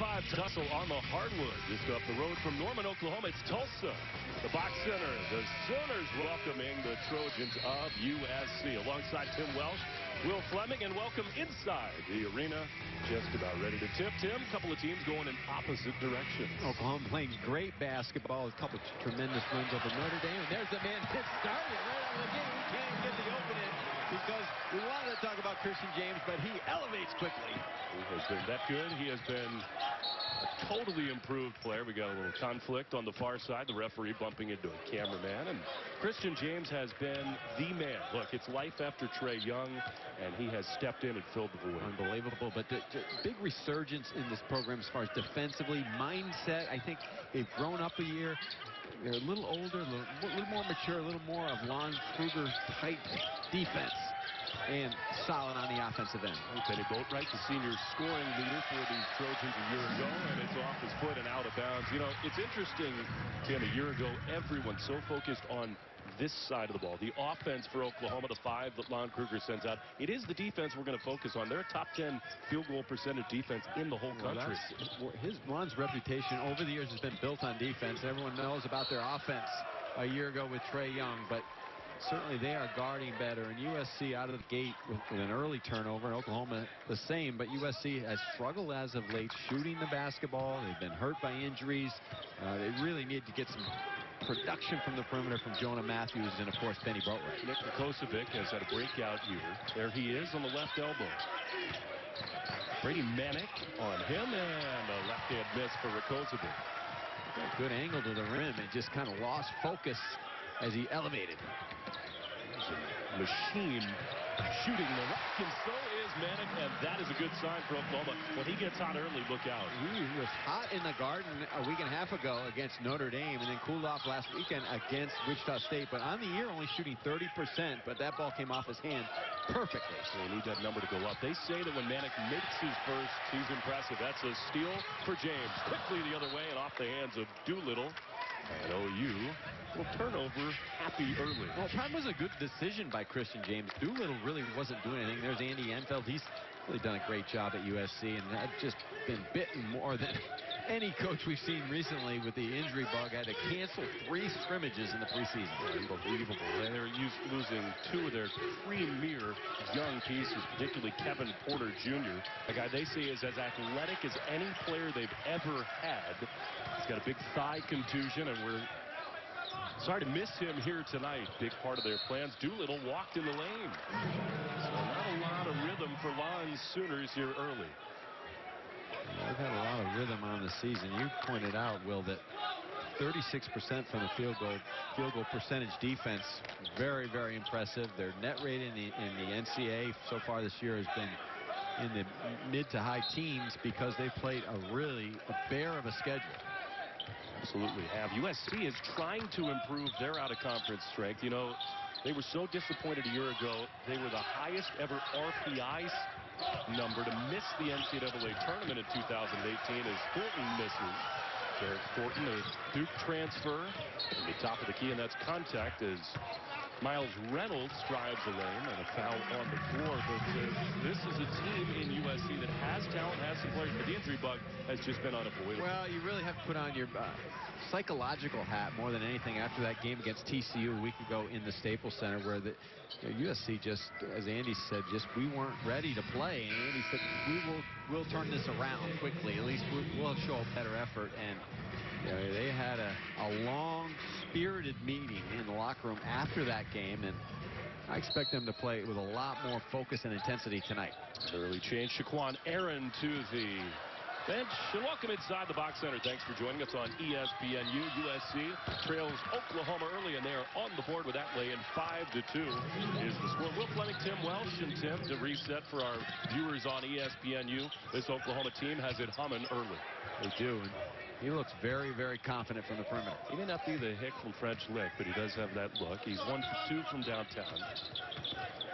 5 tussle on the hardwood just up the road from Norman, Oklahoma. It's Tulsa, the Box Center. The Sooners welcoming the Trojans of USC. Alongside Tim Welsh, Will Fleming, and welcome inside the arena. Just about ready to tip. Tim, a couple of teams going in opposite directions. Oklahoma playing great basketball. A couple of tremendous wins over Notre Dame. And there's the man hit started right out of the game. We can't even get the opening because we wanted to talk about Christian James, but he elevates quickly. He has been that good. He has been a totally improved player. We got a little conflict on the far side. The referee bumping into a cameraman. And Christian James has been the man. Look, it's life after Trey Young, and he has stepped in and filled the void. Unbelievable. But the big resurgence in this program as far as defensively. Mindset, I think they've grown up a year. They're a little older, a little more mature, a little more of Lon Kruger type defense. And solid on the offensive end. Benny Boatwright, the senior scoring leader for the Trojans a year ago, and it's off his foot and out of bounds. You know, it's interesting, Tim, a year ago, everyone's so focused on this side of the ball. The offense for Oklahoma, the 5 that Lon Kruger sends out. It is the defense we're going to focus on. They're a top 10 field goal percentage defense in the whole country. Lon's reputation over the years has been built on defense. Everyone knows about their offense a year ago with Trey Young, but certainly they are guarding better, and USC out of the gate with an early turnover, and Oklahoma the same, but USC has struggled as of late shooting the basketball. They've been hurt by injuries. They really need to get some production from the perimeter from Jonah Matthews and, of course, Benny Boatwright. Nick Kosovic has had a breakout year. There he is on the left elbow. Brady Manick on him, and a left-hand miss for Rakosovic. Good angle to the rim, and just kind of lost focus as he elevated. Machine shooting the rock, and so is Manick, and that is a good sign for Oklahoma. When he gets hot early, look out. He was hot in the Garden a week and a half ago against Notre Dame, and then cooled off last weekend against Wichita State. But on the year, only shooting 30%, but that ball came off his hand perfectly. They need that number to go up. They say that when Manick makes his first, he's impressive. That's a steal for James. Quickly the other way and off the hands of Doolittle. And OU will turn over happy early. Well, probably was a good decision by Christian James. Doolittle really wasn't doing anything. There's Andy Enfield. He's really done a great job at USC, and have just been bitten more than any coach we've seen recently with the injury bug. Had to cancel 3 scrimmages in the preseason. Unbelievable. They're losing 2 of their premier young pieces, particularly Kevin Porter Jr., a guy they say is as athletic as any player they've ever had. He's got a big thigh contusion, and we're sorry to miss him here tonight. Big part of their plans. Doolittle walked in the lane. So not a lot of rhythm for Lon's Sooners here early. They've had a lot of rhythm on the season. You pointed out, Will, that 36% from the field goal percentage defense. Very, very impressive. Their net rate in the NCAA so far this year has been in the mid to high teens because they played a bear of a schedule. Absolutely have. USC is trying to improve their out-of-conference strength. You know, they were so disappointed a year ago. They were the highest ever RPI number to miss the NCAA tournament in 2018 as Thornton misses. Derek Thornton, a Duke transfer, in the top of the key, and that's contact as Miles Reynolds drives the lane, and a foul on the floor. But this is a team in USC that has talent, has some players, but the injury bug has just been unavoidable. Well, you really have to put on your psychological hat more than anything after that game against TCU a week ago in the Staples Center, where the USC just, as Andy said, we weren't ready to play. And Andy said, we'll turn this around quickly. At least we'll show a better effort. And they had a long, spirited meeting in the locker room after that game, and I expect them to play with a lot more focus and intensity tonight. Early change. Shaquan Aaron to the bench. And welcome inside the Box Center. Thanks for joining us on ESPNU. USC trails Oklahoma early, and they are on the board with that lay-in. 5-2 is the score. Will Fleming, Tim Welsh, and Tim to reset for our viewers on ESPNU. This Oklahoma team has it humming early. They do. And he looks very, very confident from the perimeter. He may not be the hick from French Lick, but he does have that look. He's 1 for 2 from downtown.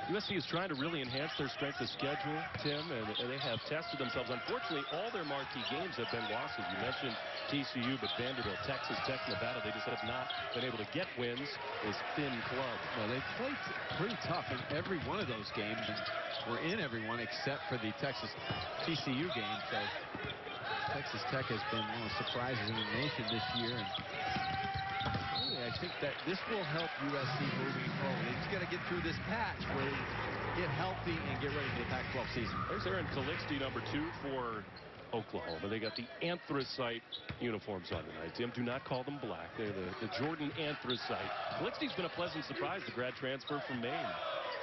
USC is trying to really enhance their strength of schedule, Tim, and they have tested themselves. Unfortunately, all their marquee games have been losses. You mentioned TCU, but Vanderbilt, Texas Tech, Nevada, they just have not been able to get wins. This thin club. Well, they played pretty tough in every one of those games, and were in every one except for the Texas TCU game. So Texas Tech has been one of the surprises in the nation this year. And really, I think that this will help USC moving forward. They just got to get through this patch where they get healthy and get ready for the Pac-12 season. There's Aaron Calixte, number 2 for Oklahoma. They got the anthracite uniforms on tonight. Tim, do not call them black. They're the Jordan anthracite. Calixte's been a pleasant surprise, the grad transfer from Maine.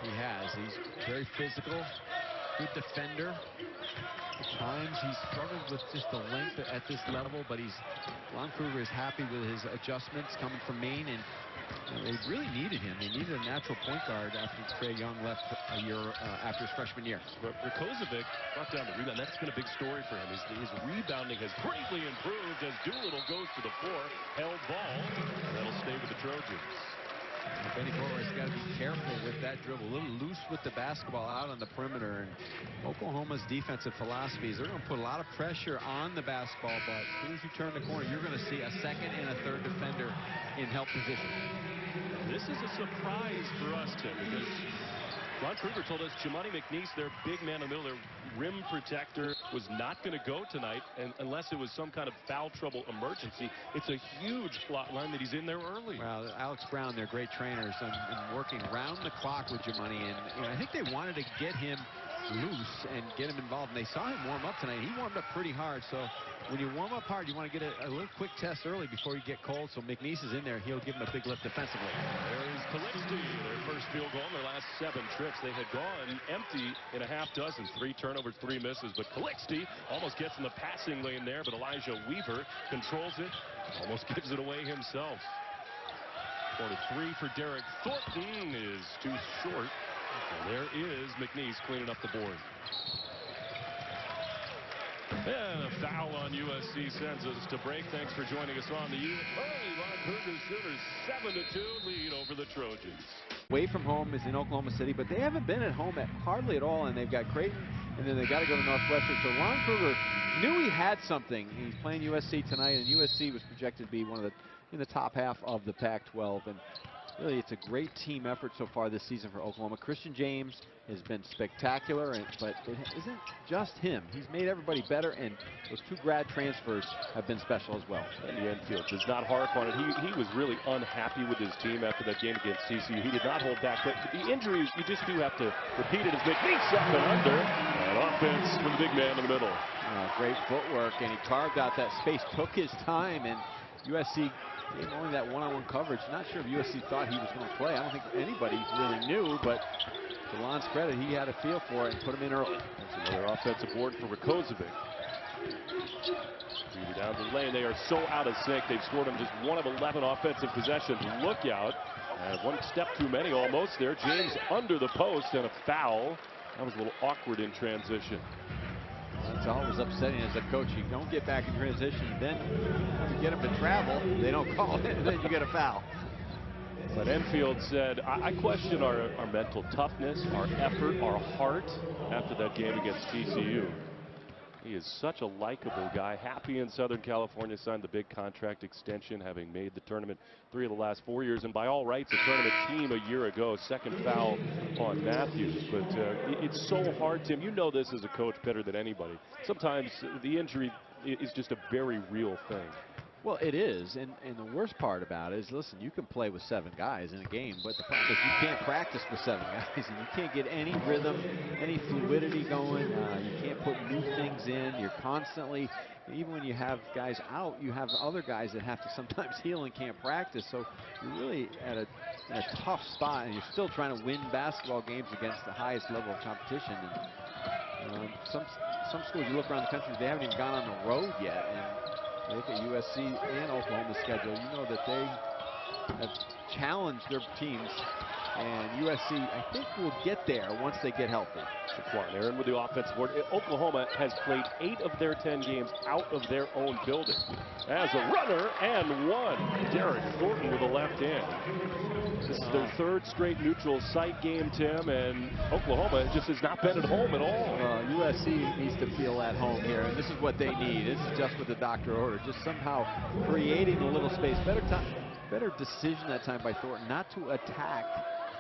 He has. He's very physical, good defender. At times he's struggled with just the length at this level, but Lon Kruger is happy with his adjustments coming from Maine, and they really needed him. They needed a natural point guard after Trey Young left a year after his freshman year. But Rakozovic brought down the rebound. That's been a big story for him. His rebounding has greatly improved as Doolittle goes to the floor. Held ball. That'll stay with the Trojans. Benny Forward's got to be careful with that dribble. A little loose with the basketball out on the perimeter. And Oklahoma's defensive philosophy is they're going to put a lot of pressure on the basketball, but as soon as you turn the corner, you're going to see a second and a third defender in help position. This is a surprise for us, Tim, because Ron Kruger told us Jimani McNeese, their big man in the middle, their rim protector, was not going to go tonight unless it was some kind of foul trouble emergency. It's a huge plot line that he's in there early. Well, Alex Brown, their great trainers, and working round the clock with Jimani, and I think they wanted to get him loose and get him involved. And they saw him warm up tonight. He warmed up pretty hard. So when you warm up hard, you want to get a little quick test early before you get cold. So McNeese is in there. He'll give him a big lift defensively. There's Calixte, their first field goal in their last 7 trips. They had gone empty in a half dozen. 3 turnovers, 3 misses. But Calixte almost gets in the passing lane there, but Elijah Weaver controls it, almost gives it away himself. Corner 3 for Derek Thornton is too short. And there is McNeese cleaning up the board. And a foul on USC sends us to break. Thanks for joining us on the early Ron Kruger Sooners 7-2 lead over the Trojans. Away from home is in Oklahoma City, but they haven't been at home hardly at all, and they've got Creighton, and then they got to go to Northwestern. So Lon Kruger knew he had something. He's playing USC tonight, and USC was projected to be one of in the top half of the Pac-12, and really it's a great team effort so far this season for Oklahoma. Christian James has been spectacular, but it isn't just him. He's made everybody better, and those 2 grad transfers have been special as well. Andy Enfield does not harp on it. He was really unhappy with his team after that game against TCU. He did not hold back, but the injuries, you just do have to repeat it. As McNeese up and under, and offense for the big man in the middle. Great footwork, and he carved out that space, took his time, and USC gave only that one-on-one coverage. Not sure if USC thought he was going to play. I don't think anybody really knew, but to Lon's credit, he had a feel for it and put him in early. That's another offensive board for Rakozovic. Weaver down the lane. They are so out of sync. They've scored on just 1 of 11 offensive possessions. Look out. One step too many almost there. James under the post and a foul. That was a little awkward in transition. That's always upsetting as a coach. You don't get back in transition, then you get them to travel, they don't call it, and then you get a foul. But Enfield said, I question our mental toughness, our effort, our heart after that game against TCU. He is such a likable guy, happy in Southern California, signed the big contract extension, having made the tournament 3 of the last 4 years, and by all rights, a tournament team a year ago. Second foul on Matthews. But it's so hard, Tim. You know this as a coach better than anybody. Sometimes the injury is just a very real thing. Well, it is, and the worst part about it is, listen, you can play with 7 guys in a game, but the problem is you can't practice with 7 guys, and you can't get any rhythm, any fluidity going. You can't put new things in. You're constantly, even when you have guys out, you have other guys that have to sometimes heal and can't practice. So you're really at a tough spot, and you're still trying to win basketball games against the highest level of competition. And some schools, you look around the country, they haven't even gone on the road yet. And you look at USC and Oklahoma's schedule, you know that they have challenged their teams, and USC, I think, will get there once they get healthy. Shaquan Aaron with the offensive board. Oklahoma has played 8 of their 10 games out of their own building. As a runner and one, Derek Thornton with a left hand. This is their 3rd straight neutral site game, Tim, and Oklahoma just has not been at home at all. USC needs to feel at home here, and this is what they need. This is just what the doctor ordered. Just somehow creating a little space. Better decision that time by Thornton not to attack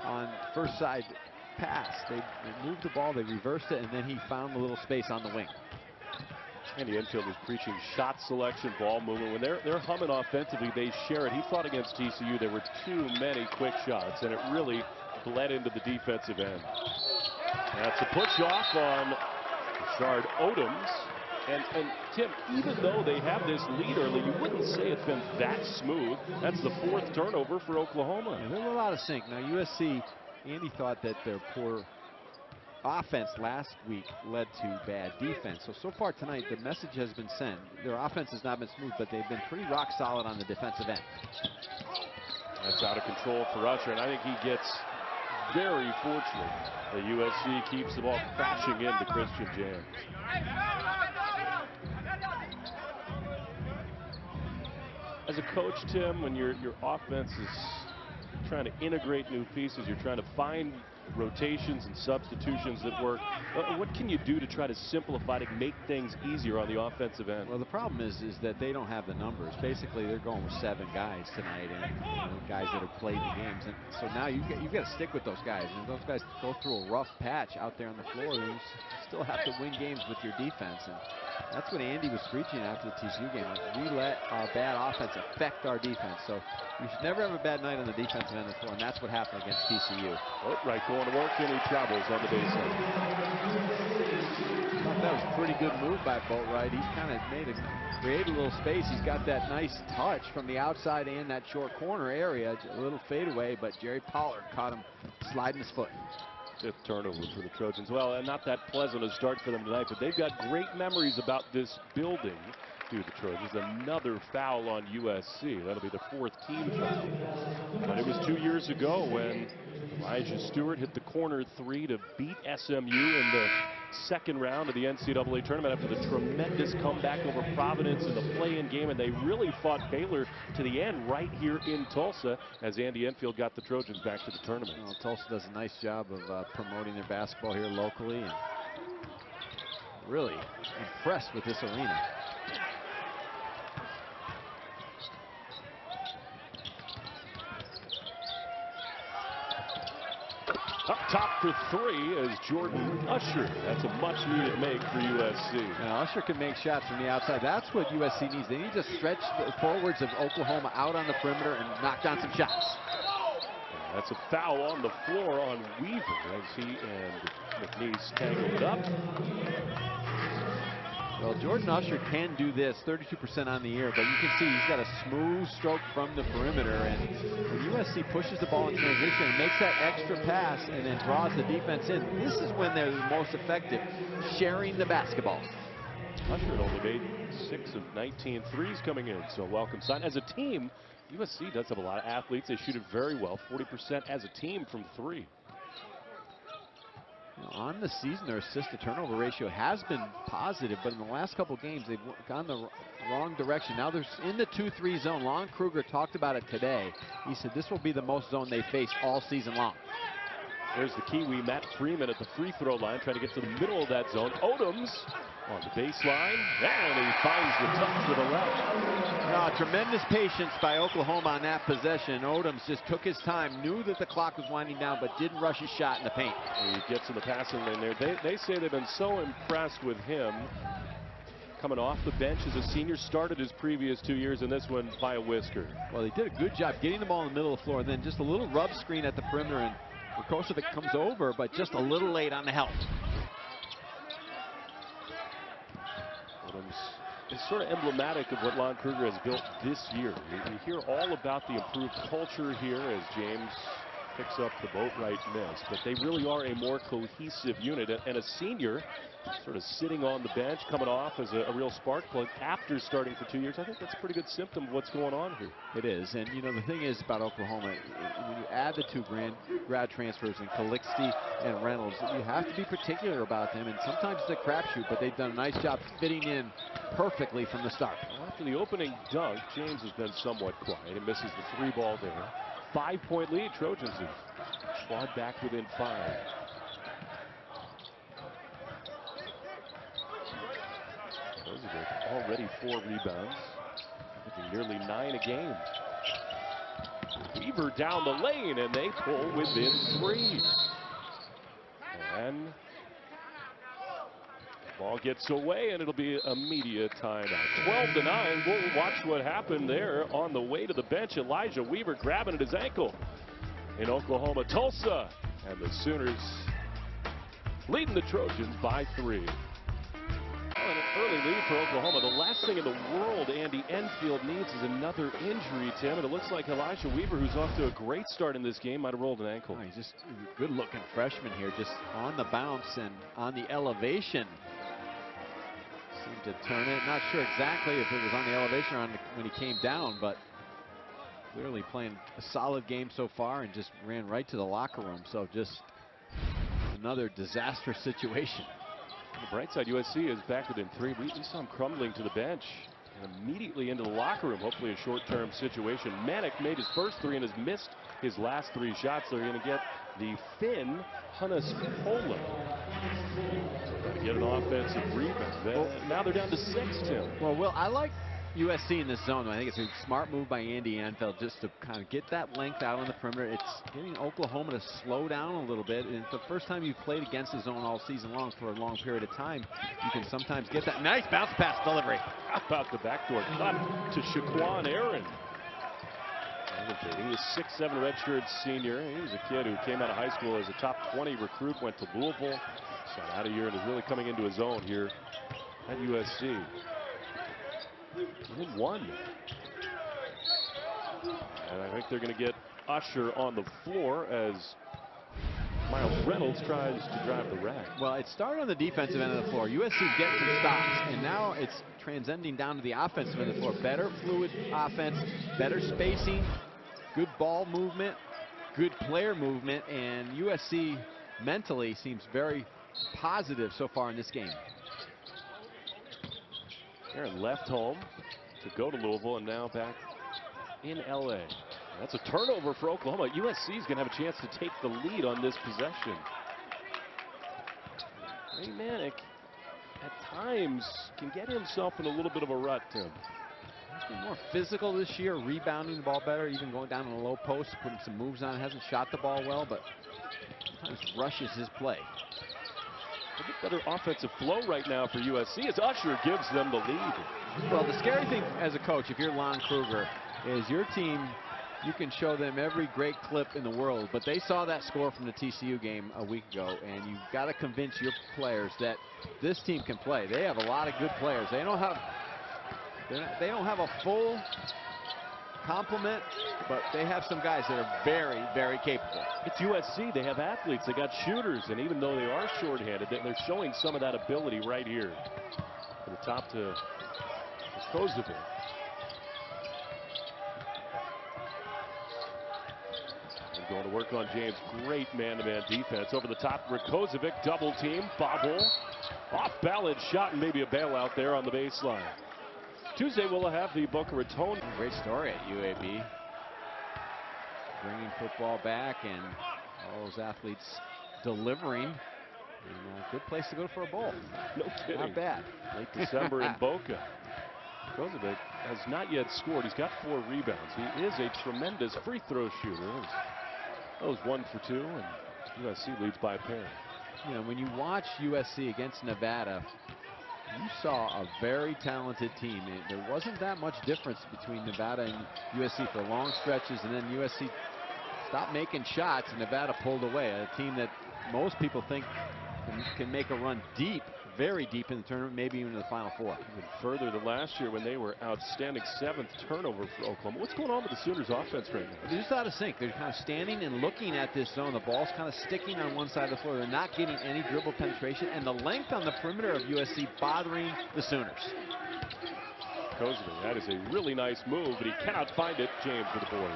on first side pass. They moved the ball, they reversed it, and then he found a little space on the wing. And the infield is preaching shot selection, ball movement. When they're humming offensively, they share it. He thought against TCU there were too many quick shots, and it really bled into the defensive end. That's a push off on Richard Odoms. And Tim, even though they have this lead early, you wouldn't say it's been that smooth. That's the 4th turnover for Oklahoma. Yeah, they're a little out of sync. Now USC, Andy thought that their poor offense last week led to bad defense. So far tonight, the message has been sent. Their offense has not been smooth, but they've been pretty rock solid on the defensive end. That's out of control for Usher, and I think he gets very fortunate that USC keeps the ball crashing into Christian James. As a coach, Tim, when your offense is trying to integrate new pieces, you're trying to find rotations and substitutions that work. What can you do to try to simplify, to make things easier on the offensive end? Well, the problem is that they don't have the numbers. Basically, they're going with 7 guys tonight, and guys that have played the games. And so now you've got to stick with those guys. And those guys go through a rough patch out there on the floor. You still have to win games with your defense. And that's what Andy was preaching after the TCU game. Like, we let our bad offense affect our defense. So you should never have a bad night on the defensive end of the floor, and that's what happened against TCU. Oh, right, going to work, and he travels on the baseline. I thought that was a pretty good move by Boatwright. He's kind of created a little space. He's got that nice touch from the outside and that short corner area. A little fadeaway, but Jerry Pollard caught him sliding his foot. 5th turnover for the Trojans. Well, and not that pleasant a start for them tonight, but they've got great memories about this building. To the Trojans, another foul on USC. That'll be the 4th team foul. But it was 2 years ago when Elijah Stewart hit the corner 3 to beat SMU in the 2nd round of the NCAA tournament after the tremendous comeback over Providence in the play-in game, and they really fought Baylor to the end right here in Tulsa as Andy Enfield got the Trojans back to the tournament. Well, Tulsa does a nice job of promoting their basketball here locally, and really impressed with this arena. Up top for 3 is Jordan Usher. That's a much-needed make for USC. Now, Usher can make shots from the outside. That's what USC needs. They need to stretch the forwards of Oklahoma out on the perimeter and knock down some shots. And that's a foul on the floor on Weaver as he and McNeese tangled it up. Well, Jordan Usher can do this, 32% on the year, but you can see he's got a smooth stroke from the perimeter, and when USC pushes the ball in transition and makes that extra pass and then draws the defense in, this is when they're the most effective, sharing the basketball. Usher had only made 6 of 19 threes coming in, so welcome sign. As a team, USC does have a lot of athletes. They shoot it very well, 40% as a team from 3. On the season, their assist-to-turnover ratio has been positive, but in the last couple games, they've gone the wrong direction. Now they're in the 2-3 zone. Lon Kruger talked about it today. He said this will be the most zone they face all season long. There's the Kiwi, Matt Freeman, at the free throw line, trying to get to the middle of that zone. Odoms on the baseline, and he finds the touch with a left. Tremendous patience by Oklahoma on that possession. Odoms just took his time, knew that the clock was winding down, but didn't rush his shot in the paint. He gets in the passing lane there. They say they've been so impressed with him coming off the bench as a senior, started his previous 2 years in this one by a whisker. Well, he did a good job getting the ball in the middle of the floor, and then just a little rub screen at the perimeter, and Rakosovic comes over, but just a little late on the help. Odoms is sort of emblematic of what Lon Kruger has built this year. You hear all about the improved culture here as James picks up the Boatwright miss, but they really are a more cohesive unit, and a senior sort of sitting on the bench, coming off as a real spark plug after starting for 2 years. I think that's a pretty good symptom of what's going on here. It is, and you know, the thing is about Oklahoma, when you add the 2 grad transfers in Calixte and Reynolds, you have to be particular about them, and sometimes it's a crapshoot, but they've done a nice job fitting in perfectly from the start. Well, after the opening dunk, James has been somewhat quiet and misses the 3 ball there. 5-point lead. Trojans have clawed back within 5. Kosovic already 4 rebounds, averaging nearly 9 a game. Weaver down the lane, and they pull within 3. And Ball gets away, and it'll be a media timeout. 12-9. We'll watch what happened there on the way to the bench. Elijah Weaver grabbing at his ankle in Oklahoma. Tulsa, and the Sooners leading the Trojans by 3. An early lead for Oklahoma. The last thing in the world Andy Enfield needs is another injury, Tim. And it looks like Elijah Weaver, who's off to a great start in this game, might have rolled an ankle. Oh, he's just a good-looking freshman here, just on the bounce and on the elevation. Seemed to turn it. Not sure exactly if it was on the elevation or when he came down, but clearly playing a solid game so far and just ran right to the locker room. So just another disastrous situation. On the bright side, USC is back within 3. We saw him crumbling to the bench and immediately into the locker room. Hopefully a short-term situation. Manick made his first 3 and has missed his last 3 shots. They're going to get the Finn Hunnis-Pola to get an offensive rebound. Now they're down to 6, Tim. Well, Will, I like USC in this zone. I think it's a smart move by Andy Enfield just to kind of get that length out on the perimeter. It's getting Oklahoma to slow down a little bit. And it's the first time you've played against the zone all season long for a long period of time. You can sometimes get that nice bounce pass delivery. How about the backdoor cut to Shaquan Aaron? He was 6'7" redshirt senior. He was a kid who came out of high school as a top 20 recruit, went to Louisville, sat out a year, and is really coming into his own here at USC. Win 1. And I think they're going to get Usher on the floor as Miles Reynolds tries to drive the rack. Well, it started on the defensive end of the floor. USC getting some stops, and now it's transcending down to the offensive end of the floor. Better fluid offense, better spacing, good ball movement, good player movement, and USC mentally seems very positive so far in this game. Aaron left home to go to Louisville and now back in LA. That's a turnover for Oklahoma. USC is going to have a chance to take the lead on this possession. Ray Manick at times can get himself in a little bit of a rut, Tim. He's been more physical this year, rebounding the ball better, even going down in the low post, putting some moves on. Hasn't shot the ball well, but sometimes rushes his play. A bit better offensive flow right now for USC as Usher gives them the lead. Well, the scary thing as a coach, if you're Lon Kruger, is your team, you can show them every great clip in the world, but they saw that score from the TCU game a week ago, and you've got to convince your players that this team can play. They have a lot of good players. They don't have a full complement, but they have some guys that are very, very capable. It's USC. They have athletes. They got shooters, and even though they are shorthanded, they're showing some of that ability right here. From the top to Kosovic. And going to work on James. Great man-to-man defense. Over the top, Rakozovic, double team, bobble. Off balance shot and maybe a bailout there on the baseline. Tuesday we'll have the Boca Raton. Great story at UAB. Bringing football back and all those athletes delivering. And a good place to go for a bowl. No kidding. Not bad. Late December in Boca. Kosovic has not yet scored. He's got 4 rebounds. He is a tremendous free throw shooter. That was 1 for 2, and USC leads by a pair. You know, when you watch USC against Nevada, you saw a very talented team. There wasn't that much difference between Nevada and USC for long stretches, and then USC stopped making shots, and Nevada pulled away. A team that most people think can make a run deep, very deep in the tournament, maybe even in the Final Four. Even further than last year when they were outstanding. 7th turnover for Oklahoma. What's going on with the Sooners offense right now? They're just out of sync. They're kind of standing and looking at this zone. The ball's kind of sticking on one side of the floor. They're not getting any dribble penetration, and the length on the perimeter of USC bothering the Sooners. Kosovic, that is a really nice move, but he cannot find it. James with the board.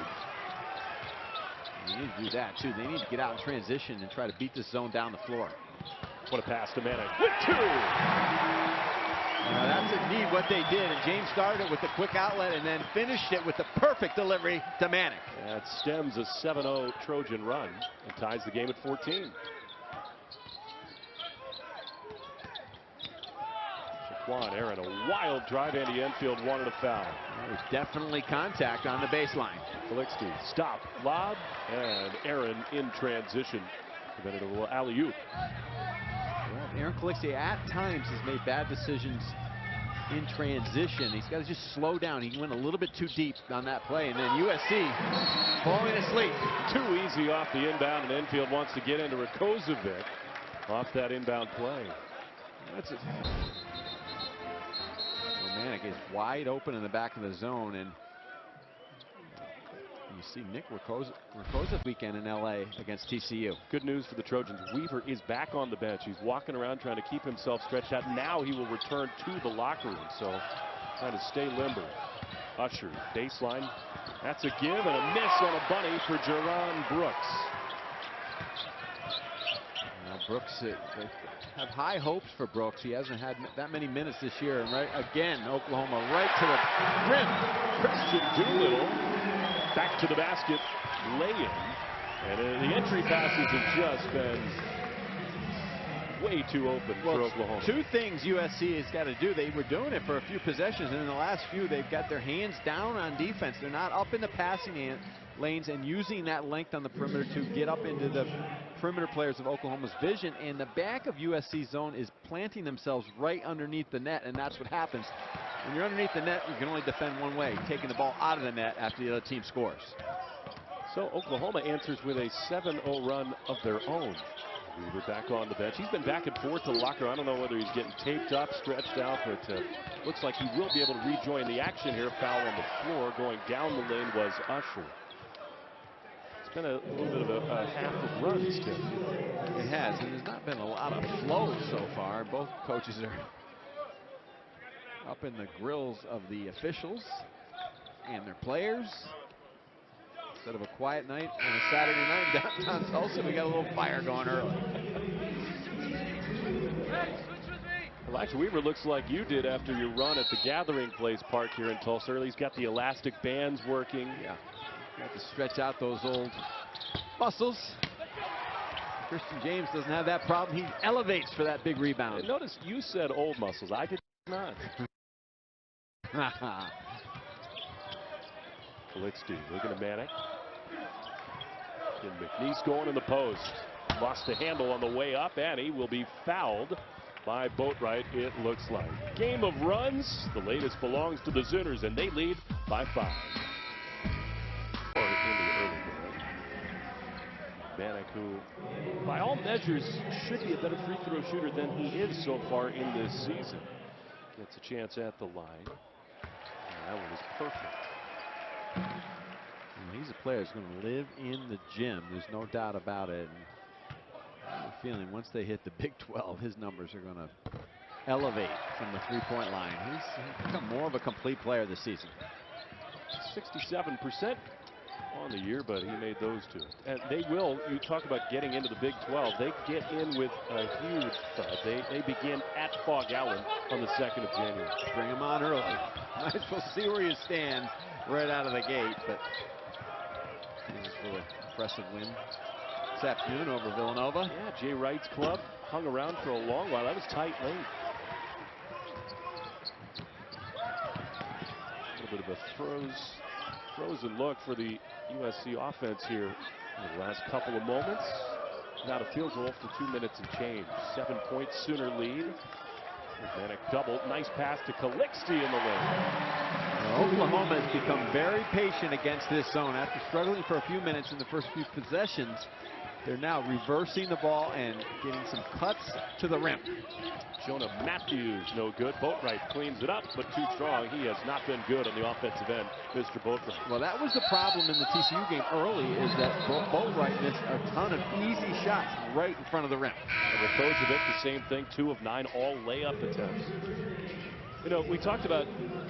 They need to do that too. They need to get out in transition and try to beat this zone down the floor. What a pass to Manick with 2. That's indeed what they did, and James started it with a quick outlet and then finished it with the perfect delivery to Manick. That stems a 7-0 Trojan run and ties the game at 14. Shaquan Aaron, a wild drive. Andy Enfield wanted a foul. There was definitely contact on the baseline. Felixty stop, lob, and Aaron in transition. Prevented a little alley-oop. Aaron Calixte at times has made bad decisions in transition. He's got to just slow down. He went a little bit too deep on that play, and then USC falling asleep. Too easy off the inbound, and Enfield wants to get into Rakozovic off that inbound play. That's it. Romanek is wide open in the back of the zone, and you see Nick Rakozovic weekend in LA against TCU. Good news for the Trojans. Weaver is back on the bench. He's walking around trying to keep himself stretched out. Now he will return to the locker room, so trying to stay limber. Usher, baseline. That's a give and a miss on a bunny for Jerron Brooks. Now Brooks, they have high hopes for Brooks. He hasn't had that many minutes this year. And right again, Oklahoma right to the rim. Christian Doolittle back to the basket, lay-in. And the entry passes have just been way too open for Oklahoma. Two things USC has got to do. They were doing it for a few possessions, and in the last few, they've got their hands down on defense. They're not up in the passing lanes and using that length on the perimeter to get up into the perimeter players of Oklahoma's vision. And the back of USC's zone is planting themselves right underneath the net, and that's what happens. When you're underneath the net, you can only defend one way, taking the ball out of the net after the other team scores. So Oklahoma answers with a 7-0 run of their own. Weaver back on the bench. He's been back and forth to the locker. I don't know whether he's getting taped up, stretched out, but looks like he will be able to rejoin the action here. Foul on the floor. Going down the lane was Usher. It's been a little bit of a half of runs, Tim. It has, and there's not been a lot of flow so far. Both coaches are up in the grills of the officials and their players. Instead of a quiet night on a Saturday night in downtown Tulsa, we got a little fire going early. Well, actually, Weaver looks like you did after your run at the Gathering Place Park here in Tulsa early. He's got the elastic bands working. Yeah, got to stretch out those old muscles. Christian James doesn't have that problem. He elevates for that big rebound. And notice you said old muscles. I did not. Calixte looking at Manick. And McNeese going in the post. Lost the handle on the way up, and he will be fouled by Boatwright, it looks like. Game of runs. The latest belongs to the Sooners, and they lead by 5. Or in the early going. Manick, who by all measures should be a better free throw shooter than he is so far in this season. Gets a chance at the line. And that one is perfect. Well, he's a player who's going to live in the gym. There's no doubt about it. And I have a feeling once they hit the Big 12, his numbers are going to elevate from the three-point line. He's become more of a complete player this season. 67% on the year, but he made those two. And they will, you talk about getting into the Big 12, they get in with a huge thud. They begin at Fog Allen on the 2nd of January. Bring him on early. Might as well see where he stands right out of the gate. But this is for the impressive win this afternoon over Villanova. Yeah, Jay Wright's club hung around for a long while. That was tight late. A little bit of a frozen look for the USC offense here in the last couple of moments. Got a field goal for 2 minutes and change. 7-point Sooner lead. Manick double. Nice pass to Calixte in the lane. Oklahoma has become very patient against this zone. After struggling for a few minutes in the first few possessions, they're now reversing the ball and getting some cuts to the rim. Jonah Matthews, no good. Boatwright cleans it up, but too strong. He has not been good on the offensive end, Mr. Boatwright. Well, that was the problem in the TCU game early, is that Boatwright missed a ton of easy shots right in front of the rim. And with Rakozovic, the same thing, 2 of 9, all layup attempts. You know, we talked about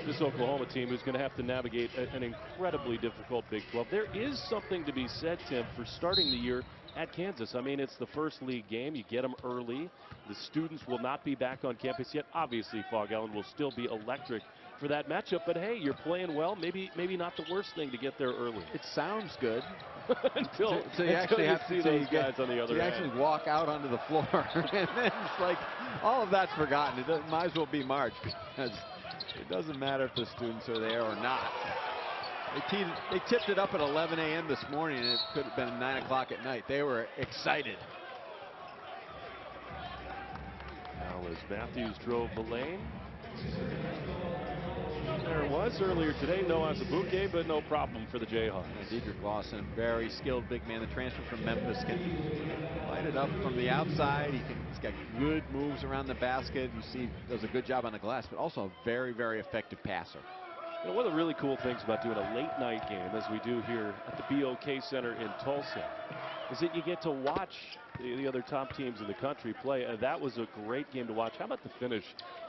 this Oklahoma team who's going to have to navigate an incredibly difficult Big 12. There is something to be said, Tim, for starting the year at Kansas. I mean, it's the first league game. You get them early. The students will not be back on campus yet. Obviously, Fog Allen will still be electric for that matchup. But hey, you're playing well. Maybe not the worst thing to get there early. It sounds good. until you actually have to see those guys on the other end. You end. actually walk out onto the floor, and then it's like all of that's forgotten. It might as well be March, because it doesn't matter if the students are there or not. They tipped it up at 11 a.m. this morning, and it could have been 9 o'clock at night. They were excited. Matthews drove the lane. There was earlier today, no Azubuike, but no problem for the Jayhawks. Dedrick Lawson, very skilled big man. The transfer from Memphis can light it up from the outside. He's got good moves around the basket. You see, does a good job on the glass, but also a very, very effective passer. You know, one of the really cool things about doing a late night game, as we do here at the BOK Center in Tulsa, is that you get to watch the other top teams in the country play. That was a great game to watch. How about the finish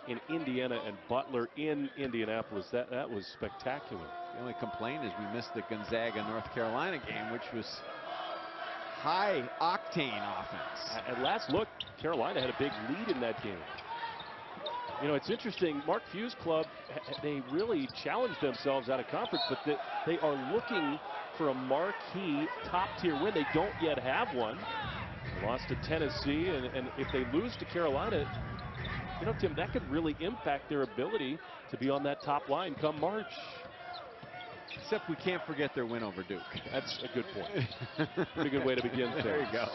in Indiana and Butler in Indianapolis? That was spectacular. The only complaint is we missed the Gonzaga North Carolina game, which was high octane offense. At last look, Carolina had a big lead in that game. You know, it's interesting. Mark Few's club, they really challenged themselves out of conference, but they are looking for a marquee top-tier win. They don't yet have one. They lost to Tennessee, and if they lose to Carolina, you know, Tim, that could really impact their ability to be on that top line come March. Except we can't forget their win over Duke. That's a good point. Pretty good way to begin things. There you go.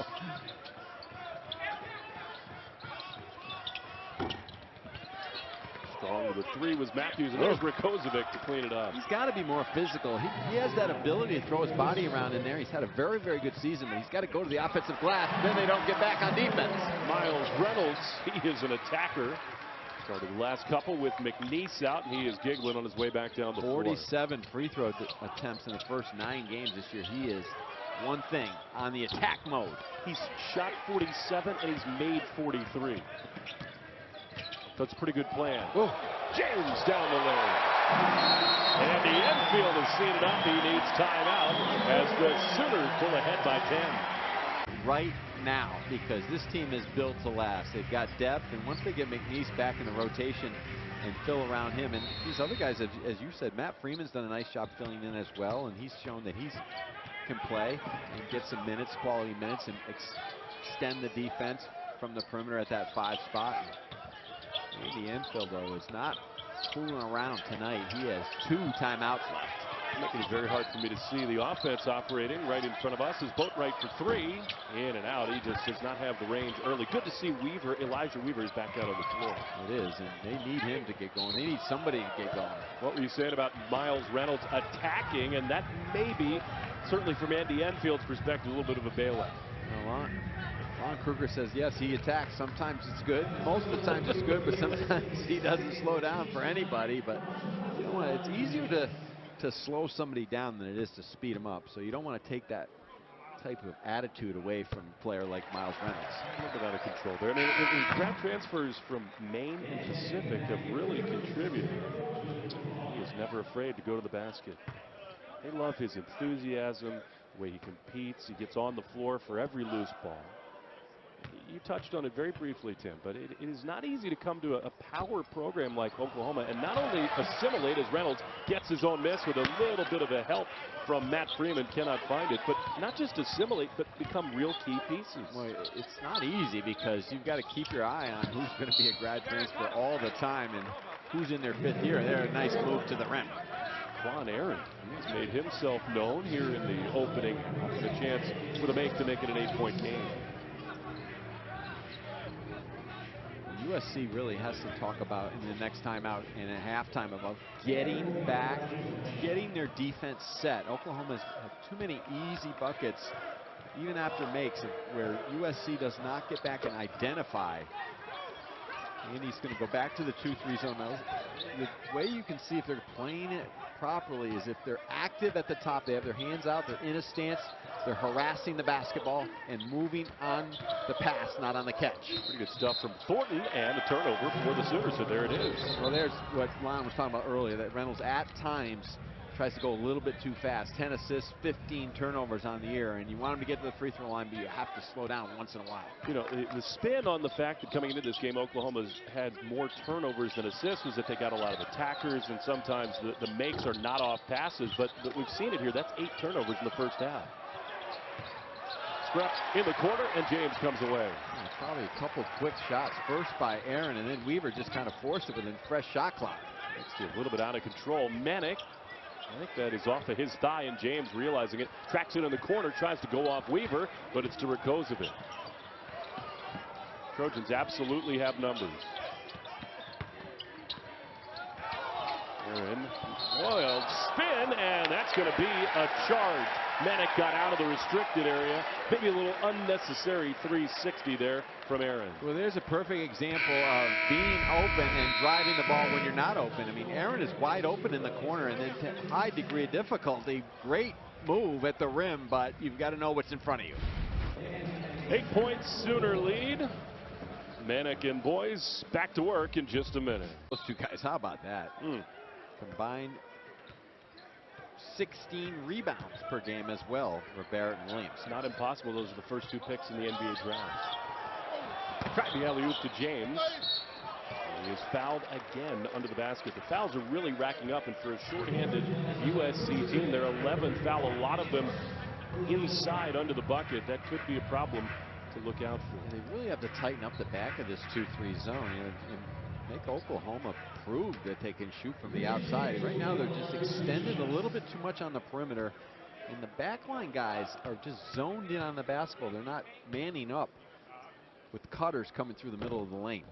Strong with a three was Matthews, and there's Rakozovic to clean it up. He's got to be more physical. He has that ability to throw his body around in there. He's had a very, very good season, but he's got to go to the offensive glass. Then they don't get back on defense. Miles Reynolds, he is an attacker. Started the last couple with McNeese out, and he is giggling on his way back down the floor. 47 free throw attempts in the first 9 games this year. He is one thing on the attack mode. He's shot 47 and he's made 43. That's a pretty good plan. Whoa. James down the lane. And the infield has seen enough. He needs timeout as the Sooners pull ahead by 10. Right now, because this team is built to last. They've got depth, and once they get McNeese back in the rotation and fill around him, and these other guys, as you said, Matt Freeman's done a nice job filling in as well, and he's shown that he can play and get some minutes, quality minutes, and extend the defense from the perimeter at that 5 spot. In the infield, though, is not fooling around tonight. He has 2 timeouts left. Making it very hard for me to see the offense operating right in front of us. Is Boatwright for 3. In and out. He just does not have the range early. Good to see Weaver. Elijah Weaver is back out on the floor. It is, and they need him to get going. They need somebody to get going. What were you saying about Miles Reynolds attacking? And that may be, certainly from Andy Enfield's perspective, a little bit of a bailout. Ron Kruger says, yes, he attacks. Sometimes it's good. Most of the times it's good, but sometimes he doesn't slow down for anybody. But you know what? It's easier to slow somebody down than it is to speed them up. So you don't want to take that type of attitude away from a player like Miles Reynolds. A little bit out of control there. And grad transfers from Maine and Pacific have really contributed. He is never afraid to go to the basket. They love his enthusiasm, the way he competes. He gets on the floor for every loose ball. You touched on it very briefly, Tim, but it is not easy to come to a power program like Oklahoma and not only assimilate as Reynolds gets his own miss with a little bit of a help from Matt Freeman, cannot find it, but not just assimilate, but become real key pieces. Well, it's not easy because you've got to keep your eye on who's going to be a grad transfer all the time and who's in their 5th year. They're a nice move to the rim. Quan Aaron, he's made himself known here in the opening, the chance for the make to make it an 8-point game. USC really has to talk about in the next timeout and a halftime about getting back, getting their defense set. Oklahoma's had too many easy buckets, even after makes, where USC does not get back and identify. And he's going to go back to the 2-3 zone. Now, the way you can see if they're playing it properly is if they're active at the top, they have their hands out, they're in a stance, they're harassing the basketball and moving on the pass, not on the catch. Pretty good stuff from Thornton, and a turnover for the Sooners, so there it is. Well, there's what Lon was talking about earlier, that Reynolds at times tries to go a little bit too fast. 10 assists, 15 turnovers on the year, and you want him to get to the free throw line, but you have to slow down once in a while. You know, the spin on the fact that coming into this game, Oklahoma's had more turnovers than assists was that they got a lot of attackers, and sometimes the makes are not off passes, but we've seen it here. That's 8 turnovers in the first half. Scrap in the corner, and James comes away. Probably a couple quick shots, first by Aaron, and then Weaver just kind of forced it within fresh shot clock. It's a little bit out of control. Manick, I think that is off of his thigh, and James realizing it, tracks it in the corner, tries to go off Weaver, but it's to Rakozovic. Trojans absolutely have numbers. Aaron, wild spin, and that's going to be a charge. Manick got out of the restricted area. Maybe a little unnecessary 360 there from Aaron. Well, there's a perfect example of being open and driving the ball when you're not open. I mean, Aaron is wide open in the corner, and then to high degree of difficulty. Great move at the rim, but you've got to know what's in front of you. 8 points Sooner lead. Manick and boys back to work in just a minute. Those two guys, how about that? Combined 16 rebounds per game as well for Barrett and Williams. Not impossible. Those are the first 2 picks in the NBA draft. Tried the alley-oop to James. He is fouled again under the basket. The fouls are really racking up, and for a shorthanded USC team, their 11th foul, a lot of them inside under the bucket. That could be a problem to look out for. And they really have to tighten up the back of this 2-3 zone and make Oklahoma prove that they can shoot from the outside. Right now they're just extended a little bit too much on the perimeter, and the backline guys are just zoned in on the basketball. They're not manning up with cutters coming through the middle of the lane.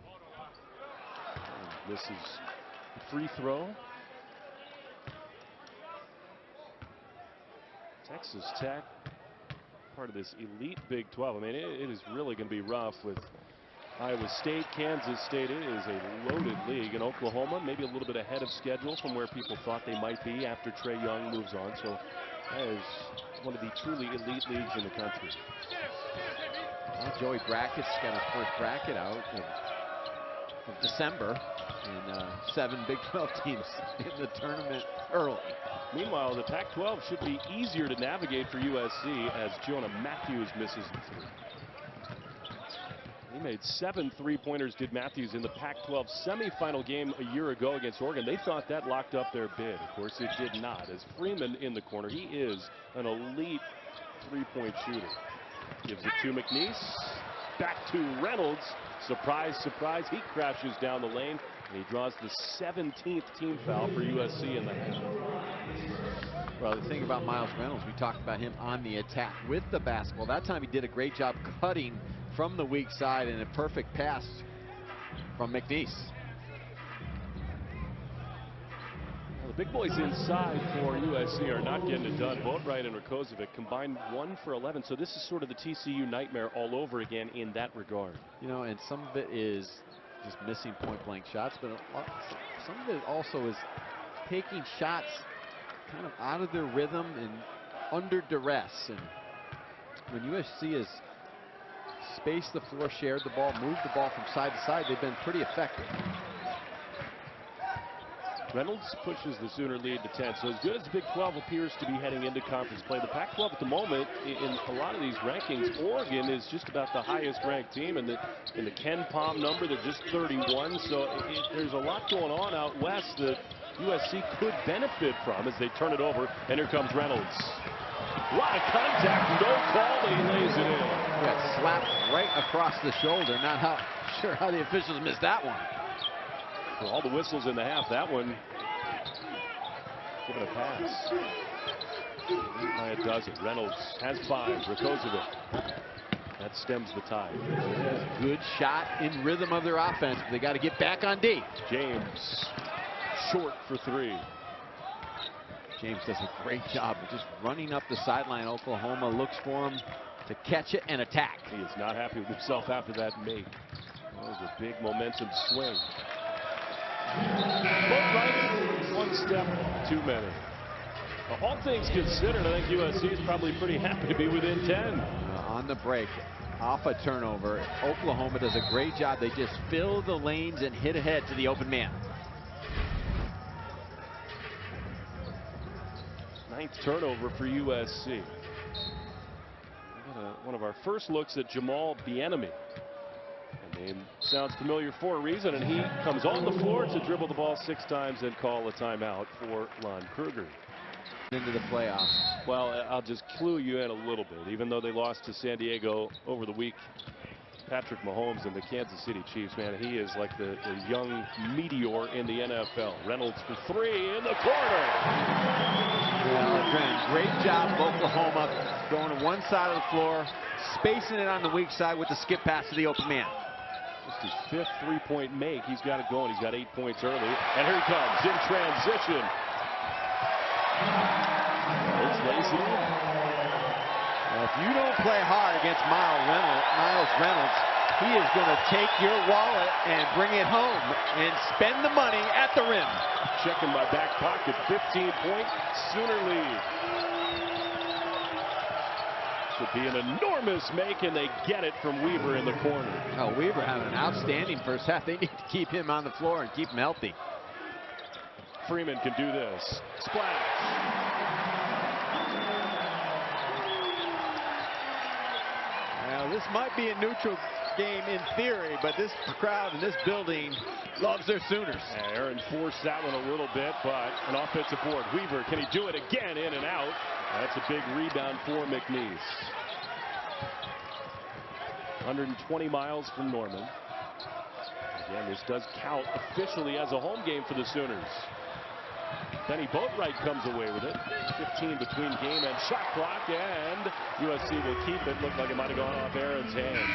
And this is a free throw. Texas Tech, part of this elite Big 12. I mean, it is really going to be rough with Iowa State, Kansas State. It is a loaded league. And Oklahoma, maybe a little bit ahead of schedule from where people thought they might be after Trae Young moves on. So that is one of the truly elite leagues in the country. Well, Joey Brackett's got his first bracket out of December, and 7 Big 12 teams in the tournament early. Meanwhile, the Pac-12 should be easier to navigate for USC as Jonah Matthews misses the 3. He made 7 3-pointers, did Matthews, in the Pac-12 semifinal game a year ago against Oregon. They thought that locked up their bid. Of course, it did not. As Freeman in the corner, he is an elite 3-point shooter. Gives it to McNeese. Back to Reynolds. Surprise, surprise. He crashes down the lane, and he draws the 17th team foul for USC in the half. Well, the thing about Miles Reynolds, we talked about him on the attack with the basketball. That time he did a great job cutting from the weak side, and a perfect pass from McNeese. Well, the big boys inside for USC are not getting it done. Boatwright and Rakozovic combined 1 for 11. So this is sort of the TCU nightmare all over again in that regard. You know, and some of it is just missing point-blank shots, but some of it also is taking shots kind of out of their rhythm and under duress. And when USC has spaced the floor, shared the ball, moved the ball from side to side, they've been pretty effective. Reynolds pushes the Sooner lead to 10. So as good as the Big 12 appears to be heading into conference play, the Pac-12 at the moment, in a lot of these rankings, Oregon is just about the highest ranked team. And in the Ken Pom number, they're just 31. So there's a lot going on out west that USC could benefit from as they turn it over. And here comes Reynolds. A lot of contact, no call, but he lays it in. Yeah, slapped right across the shoulder. Not sure how the officials missed that one. For all the whistles in the half, that one, give it a pass. It does it. Reynolds has 5. Rakozovic. That stems the tide. Good shot in rhythm of their offense, but they got to get back on D. James short for 3. James does a great job of just running up the sideline. Oklahoma looks for him to catch it and attack. He is not happy with himself after that make. That was a big momentum swing. Both right, 1 step too many. Well, all things considered, I think USC is probably pretty happy to be within 10. On the break, off a turnover, Oklahoma does a great job. They just fill the lanes and hit ahead to the open man. 9th turnover for USC. One of our first looks at Jamal Bieniemy. The name sounds familiar for a reason, and he comes on the floor to dribble the ball 6 times and call a timeout for Lon Kruger. Into the playoffs. Well, I'll just clue you in a little bit. Even though they lost to San Diego over the week, Patrick Mahomes and the Kansas City Chiefs, man, he is like the young meteor in the NFL. Reynolds for 3 in the corner. Well, great job of Oklahoma going to one side of the floor, spacing it on the weak side with the skip pass to the open man. Just his 5th three-point make. He's got it going. He's got 8 points early. And here he comes in transition. Rhodes lays it in. If you don't play hard against Miles Reynolds, he is going to take your wallet and bring it home and spend the money at the rim. Checking my back pocket. 15-point Sooner lead. Should be an enormous make, and they get it from Weaver in the corner. Oh, Weaver having an outstanding first half. They need to keep him on the floor and keep him healthy. Freeman can do this. Splash. Now, this might be a neutral game in theory, but this crowd in this building loves their Sooners. Aaron forced that one a little bit, but an offensive board. Weaver, can he do it again? In and out. That's a big rebound for McNeese. 120 miles from Norman. Again, this does count officially as a home game for the Sooners. Benny Boatwright comes away with it. 15 between game and shot clock, and USC will keep it. Looked like it might have gone off Aaron's hands.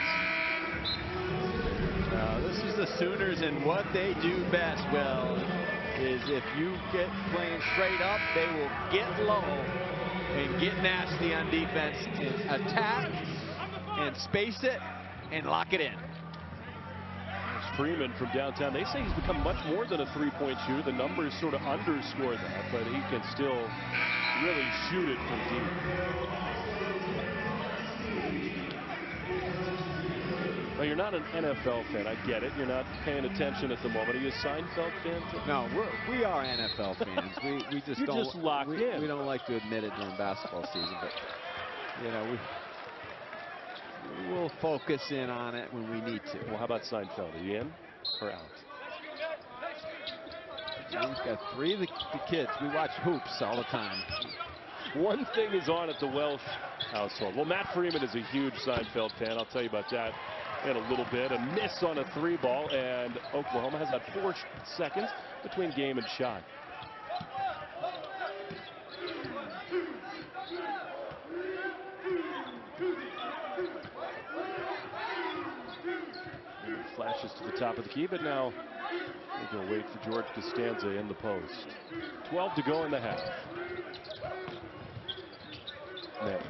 This is the Sooners, and what they do best, Will, is if you get playing straight up, they will get low and get nasty on defense and attack and space it and lock it in. Freeman from downtown. They say he's become much more than a three-point shooter. The numbers sort of underscore that, but he can still really shoot it from deep. Well, you're not an NFL fan. I get it. You're not paying attention at the moment. Are you a Seinfeld fan too? No, we are NFL fans. We just don't. Just locked in. We don't like to admit it during basketball season, but you know we'll focus in on it when we need to. Well, how about Seinfeld? Are you in or out? He's got 3 of the kids. We watch hoops all the time. One thing is on at the Welsh household. Well, Matt Freeman is a huge Seinfeld fan. I'll tell you about that in a little bit. A miss on a 3-ball, and Oklahoma has about 4 seconds between game and shot. Flashes to the top of the key, but now we're going to wait for George Costanza in the post. 12 to go in the half. Net.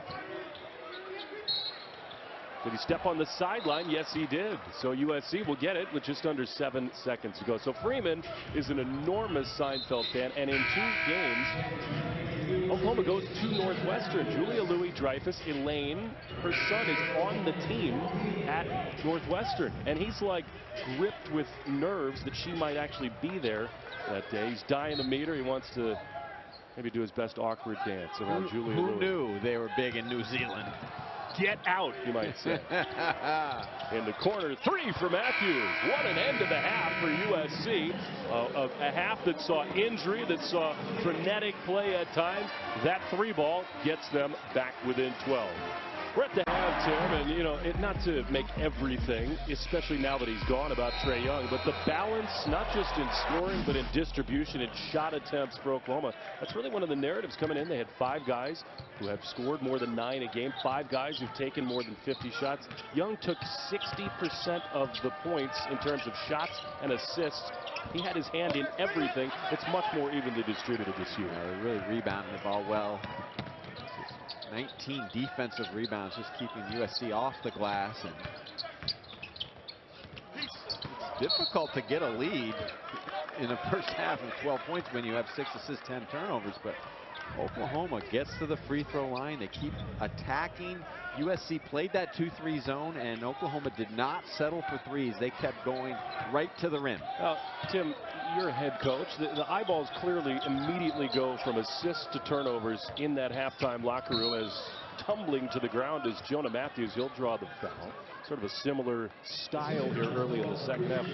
Did he step on the sideline? Yes, he did. So USC will get it with just under 7 seconds to go. So Freeman is an enormous Seinfeld fan, and in 2 games, Oklahoma goes to Northwestern. Julia Louis-Dreyfus, Elaine, her son is on the team at Northwestern, and he's like gripped with nerves that she might actually be there that day. He's dying to meet her. He wants to maybe do his best awkward dance around Julia Louis. Who knew they were big in New Zealand? Get out, you might say. In the corner, 3 for Matthews. What an end to the half for USC. A half that saw injury, that saw frenetic play at times. That 3-ball gets them back within 12. We're at the half, Tim, and you know, not to make everything, especially now that he's gone, about Trae Young, but the balance, not just in scoring, but in distribution and shot attempts for Oklahoma. That's really one of the narratives coming in. They had 5 guys who have scored more than 9 a game, 5 guys who've taken more than 50 shots. Young took 60% of the points in terms of shots and assists. He had his hand in everything. It's much more evenly distributed this year. They really rebounded the ball well. 19 defensive rebounds, just keeping USC off the glass. And it's difficult to get a lead in the first half of 12 points when you have 6 assists, 10 turnovers. But Oklahoma gets to the free throw line. They keep attacking. USC played that 2-3 zone, and Oklahoma did not settle for threes. They kept going right to the rim. Tim, you're a head coach. The eyeballs clearly immediately go from assists to turnovers in that halftime locker room, as tumbling to the ground is Jonah Matthews. He'll draw the foul. Sort of a similar style here early in the second half.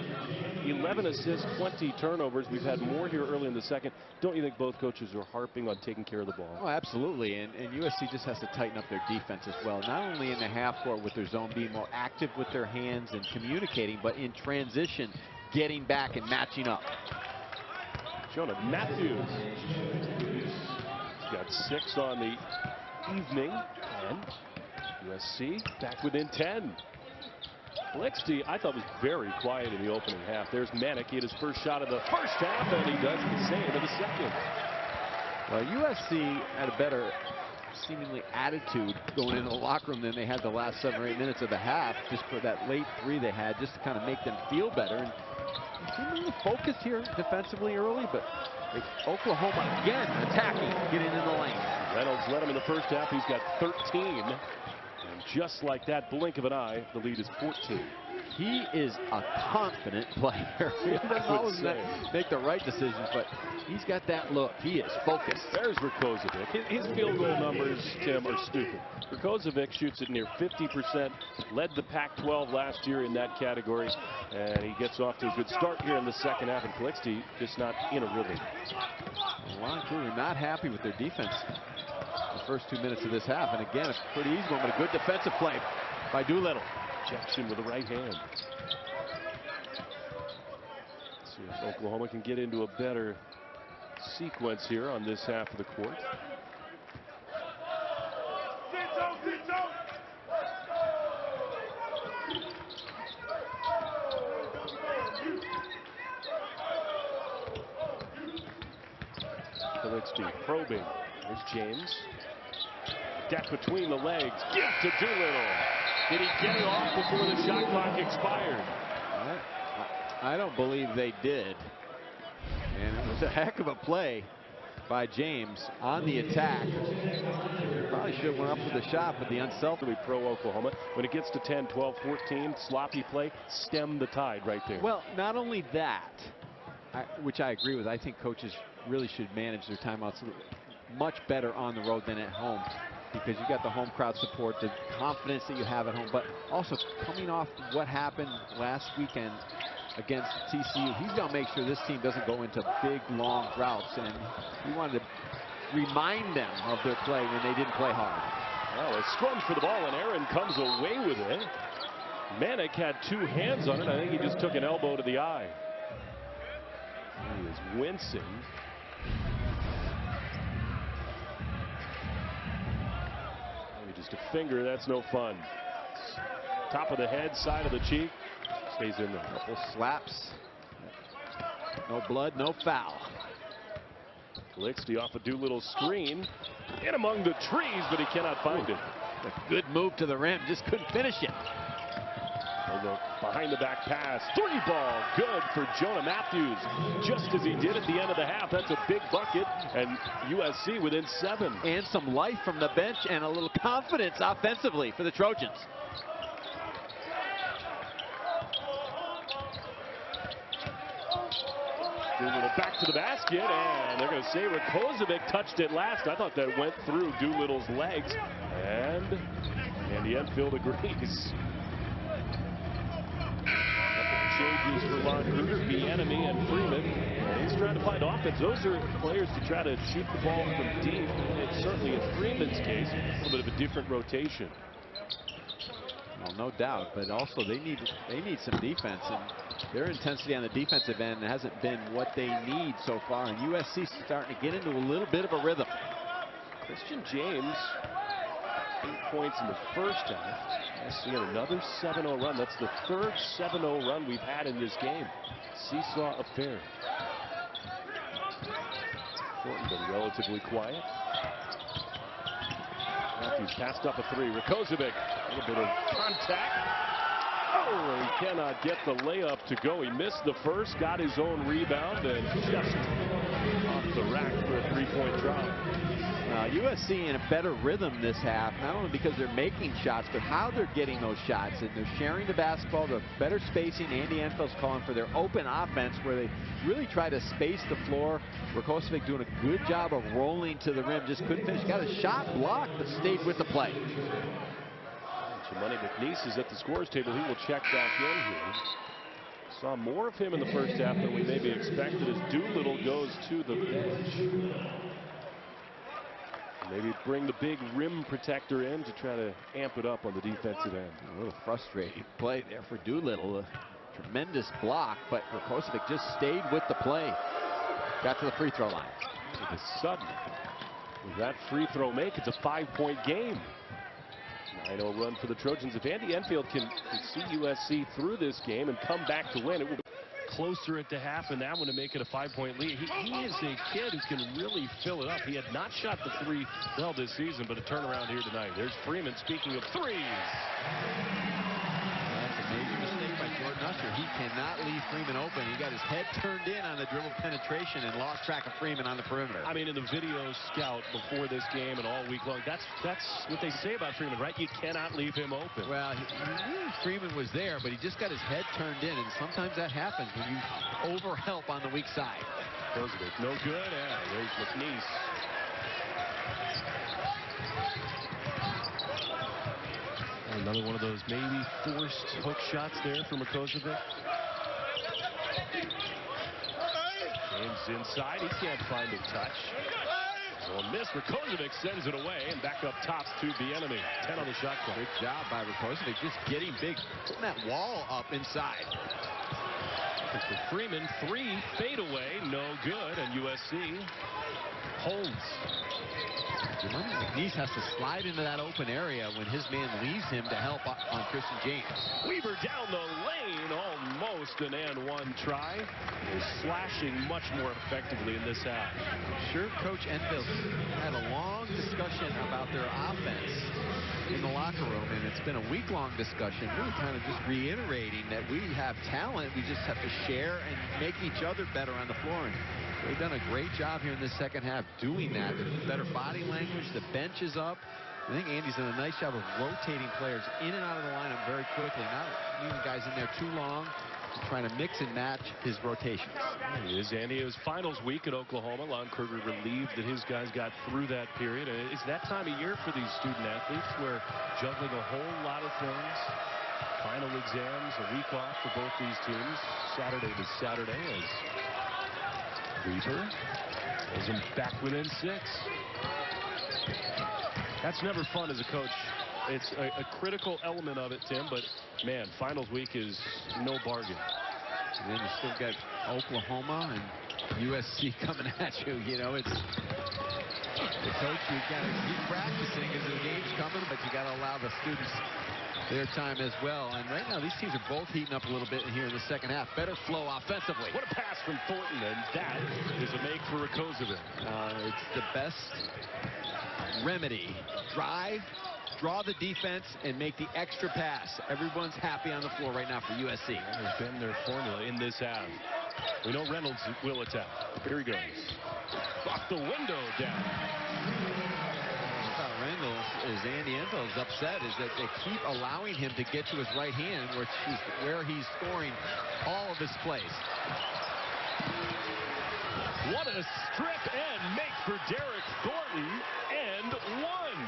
11 assists, 20 turnovers. We've had more here early in the second. Don't you think both coaches are harping on taking care of the ball? Oh, absolutely. And USC just has to tighten up their defense as well. Not only in the half court with their zone, being more active with their hands and communicating, but in transition, getting back and matching up. Jonah Matthews. He's got 6 on the evening, and USC back within 10. Lixty, I thought, was very quiet in the opening half. There's Manick. He had his first shot of the first half, and he does the same in the second. Well, USC had a better seemingly attitude going into the locker room than they had the last 7 or 8 minutes of the half, just for that late 3 they had, just to kind of make them feel better. And they seem a little focused here defensively early, but Oklahoma again attacking, getting in the lane. Reynolds led him in the first half. He's got 13. And just like that blink of an eye, the lead is 14. He is a confident player. He doesn't always make the right decisions, but he's got that look. He is focused. There's Rakozovic. His field goal numbers, Tim, are stupid. Rakozovic shoots at near 50%, led the Pac-12 last year in that category, and he gets off to a good start here in the second half, and Calixte just not in a rhythm. Lon Kruger not happy with their defense the first 2 minutes of this half, and again, a pretty easy one, but a good defensive play by Doolittle. Jackson with the right hand. See if Oklahoma can get into a better sequence here on this half of the court. Calixte probing. There's James. Deck between the legs. Give to Doolittle. Did he get it off before the shot clock expired? I don't believe they did. And it was a heck of a play by James on the attack. Probably should have went up with the shot, but the unselfishly pro-Oklahoma. When it gets to 10, 12, 14, sloppy play, stem the tide right there. Well, not only that, which I agree with. I think coaches really should manage their timeouts much better on the road than at home, because you got the home crowd support, the confidence that you have at home, but also coming off what happened last weekend against TCU, he's going to make sure this team doesn't go into big, long droughts, and he wanted to remind them of their play when they didn't play hard. Well, a scrum for the ball, and Aaron comes away with it. Manick had 2 hands on it. I think he just took an elbow to the eye. He is wincing. Just a finger, that's no fun. Top of the head, side of the cheek, stays in there. Couple slaps. No blood, no foul. Calixte off a Doolittle's screen. In among the trees, but he cannot find it. A good move to the rim, just couldn't finish it. Behind the back pass, 3-ball, good for Jonah Matthews. Just as he did at the end of the half. That's a big bucket, and USC within 7. And some life from the bench and a little confidence offensively for the Trojans. Doolittle back to the basket, and they're going to say Rakozovic touched it last. I thought that went through Doolittle's legs, and Andy Enfield agrees. Changes for Lon Kruger, Bieniemy, and Freeman. And he's trying to find offense. Those are players to try to shoot the ball from deep. It's certainly in Freeman's case a little bit of a different rotation. Well, no doubt, but also they need some defense, and their intensity on the defensive end hasn't been what they need so far. And USC starting to get into a little bit of a rhythm. Christian James, 8 points in the first half. USC had another 7-0 run. That's the 3rd 7-0 run we've had in this game. Seesaw affair. Thornton been relatively quiet. Matthews passed up a 3. Rakozovic, a little bit of contact. Oh, he cannot get the layup to go. He missed the first, got his own rebound, and just off the rack for a 3-point drop. USC in a better rhythm this half, not only because they're making shots, but how they're getting those shots. And they're sharing the basketball, the better spacing. Andy Enfield's calling for their open offense, where they really try to space the floor. Rakozovic doing a good job of rolling to the rim, just couldn't finish. Got a shot blocked, but stayed with the play. Chimani McNeese is at the scorer's table. He will check back in here. Saw more of him in the first half than we maybe expected as Doolittle goes to the bench. Maybe bring the big rim protector in to try to amp it up on the defensive end. A little frustrating play there for Doolittle. A tremendous block, but Rakozovic just stayed with the play. Got to the free throw line. To the sudden, with that free throw make, it's a 5-point game. 9-0 run for the Trojans. If Andy Enfield can see USC through this game and come back to win, it will be closer at the half, and that one to make it a 5-point lead. He is a kid who can really fill it up. He had not shot the three well this season, but a turnaround here tonight. There's Freeman, speaking of threes. That's a major mistake by Jordan Usher. He cannot leave Freeman open. He got his head turned in on the dribble penetration and lost track of Freeman on the perimeter. I mean, in the video scout before this game and all week long, that's what they say about Freeman, right? You cannot leave him open. Well, he knew Freeman was there, but he just got his head turned in, and sometimes that happens when you overhelp on the weak side. Kozovic, no good. Yeah, there's McNeese. Another one of those maybe forced hook shots there from Kozovic. James inside. He can't find a touch. Well, miss. Kozovic sends it away, and back up top to Bieniemy. 10 on the shot clock. Good job by Kozovic, just getting big, putting that wall up inside. For Freeman, 3 fade away, no good, and USC holds. McNeese has to slide into that open area when his man leaves him to help on Christian James. Weaver down the lane, almost an and one try. They're slashing much more effectively in this half. Sure, Coach Enfield had a long discussion about their offense in the locker room, and it's been a week-long discussion, really kind of just reiterating that we have talent. We just have to share and make each other better on the floor. And they've done a great job here in the second half doing that. Better body language. The bench is up. I think Andy's done a nice job of rotating players in and out of the lineup very quickly. Not leaving guys in there too long. Trying to mix and match his rotations. It is Andy. It was finals week at Oklahoma. Lon Kruger relieved that his guys got through that period. And it's that time of year for these student athletes where juggling a whole lot of things. Final exams, a week off for both these teams. Saturday to Saturday as Weaver pulls them back within 6. That's never fun as a coach. It's a critical element of it, Tim, but man, finals week is no bargain. And then you still got Oklahoma and USC coming at you. You know, it's the coach, you got to keep practicing as the game's coming, but you got to allow the students their time as well. And right now, these teams are both heating up a little bit here in the second half. Better flow offensively. What a pass from Thornton, and that is a make for Kozovic. It's the best remedy. Drive, draw the defense, and make the extra pass. Everyone's happy on the floor right now for USC. That has been their formula in this half. We know Reynolds will attack. Here he goes. Off the window down. About Reynolds is Andy Enfield is upset is that they keep allowing him to get to his right hand, which is where he's scoring all of his plays. What a strip and make for Derek Thornton, and one.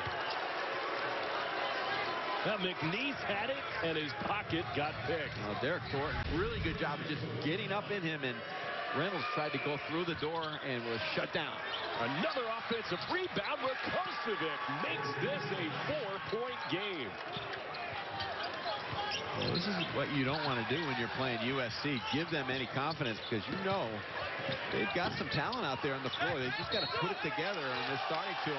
Now McNeese had it, and his pocket got picked. Derek Thornton, really good job of just getting up in him, and Reynolds tried to go through the door and was shut down. Another offensive rebound. Kozovic makes this a 4-point game. Well, this is what you don't want to do when you're playing USC. Give them any confidence, because you know they've got some talent out there on the floor. They just got to put it together, and they're starting to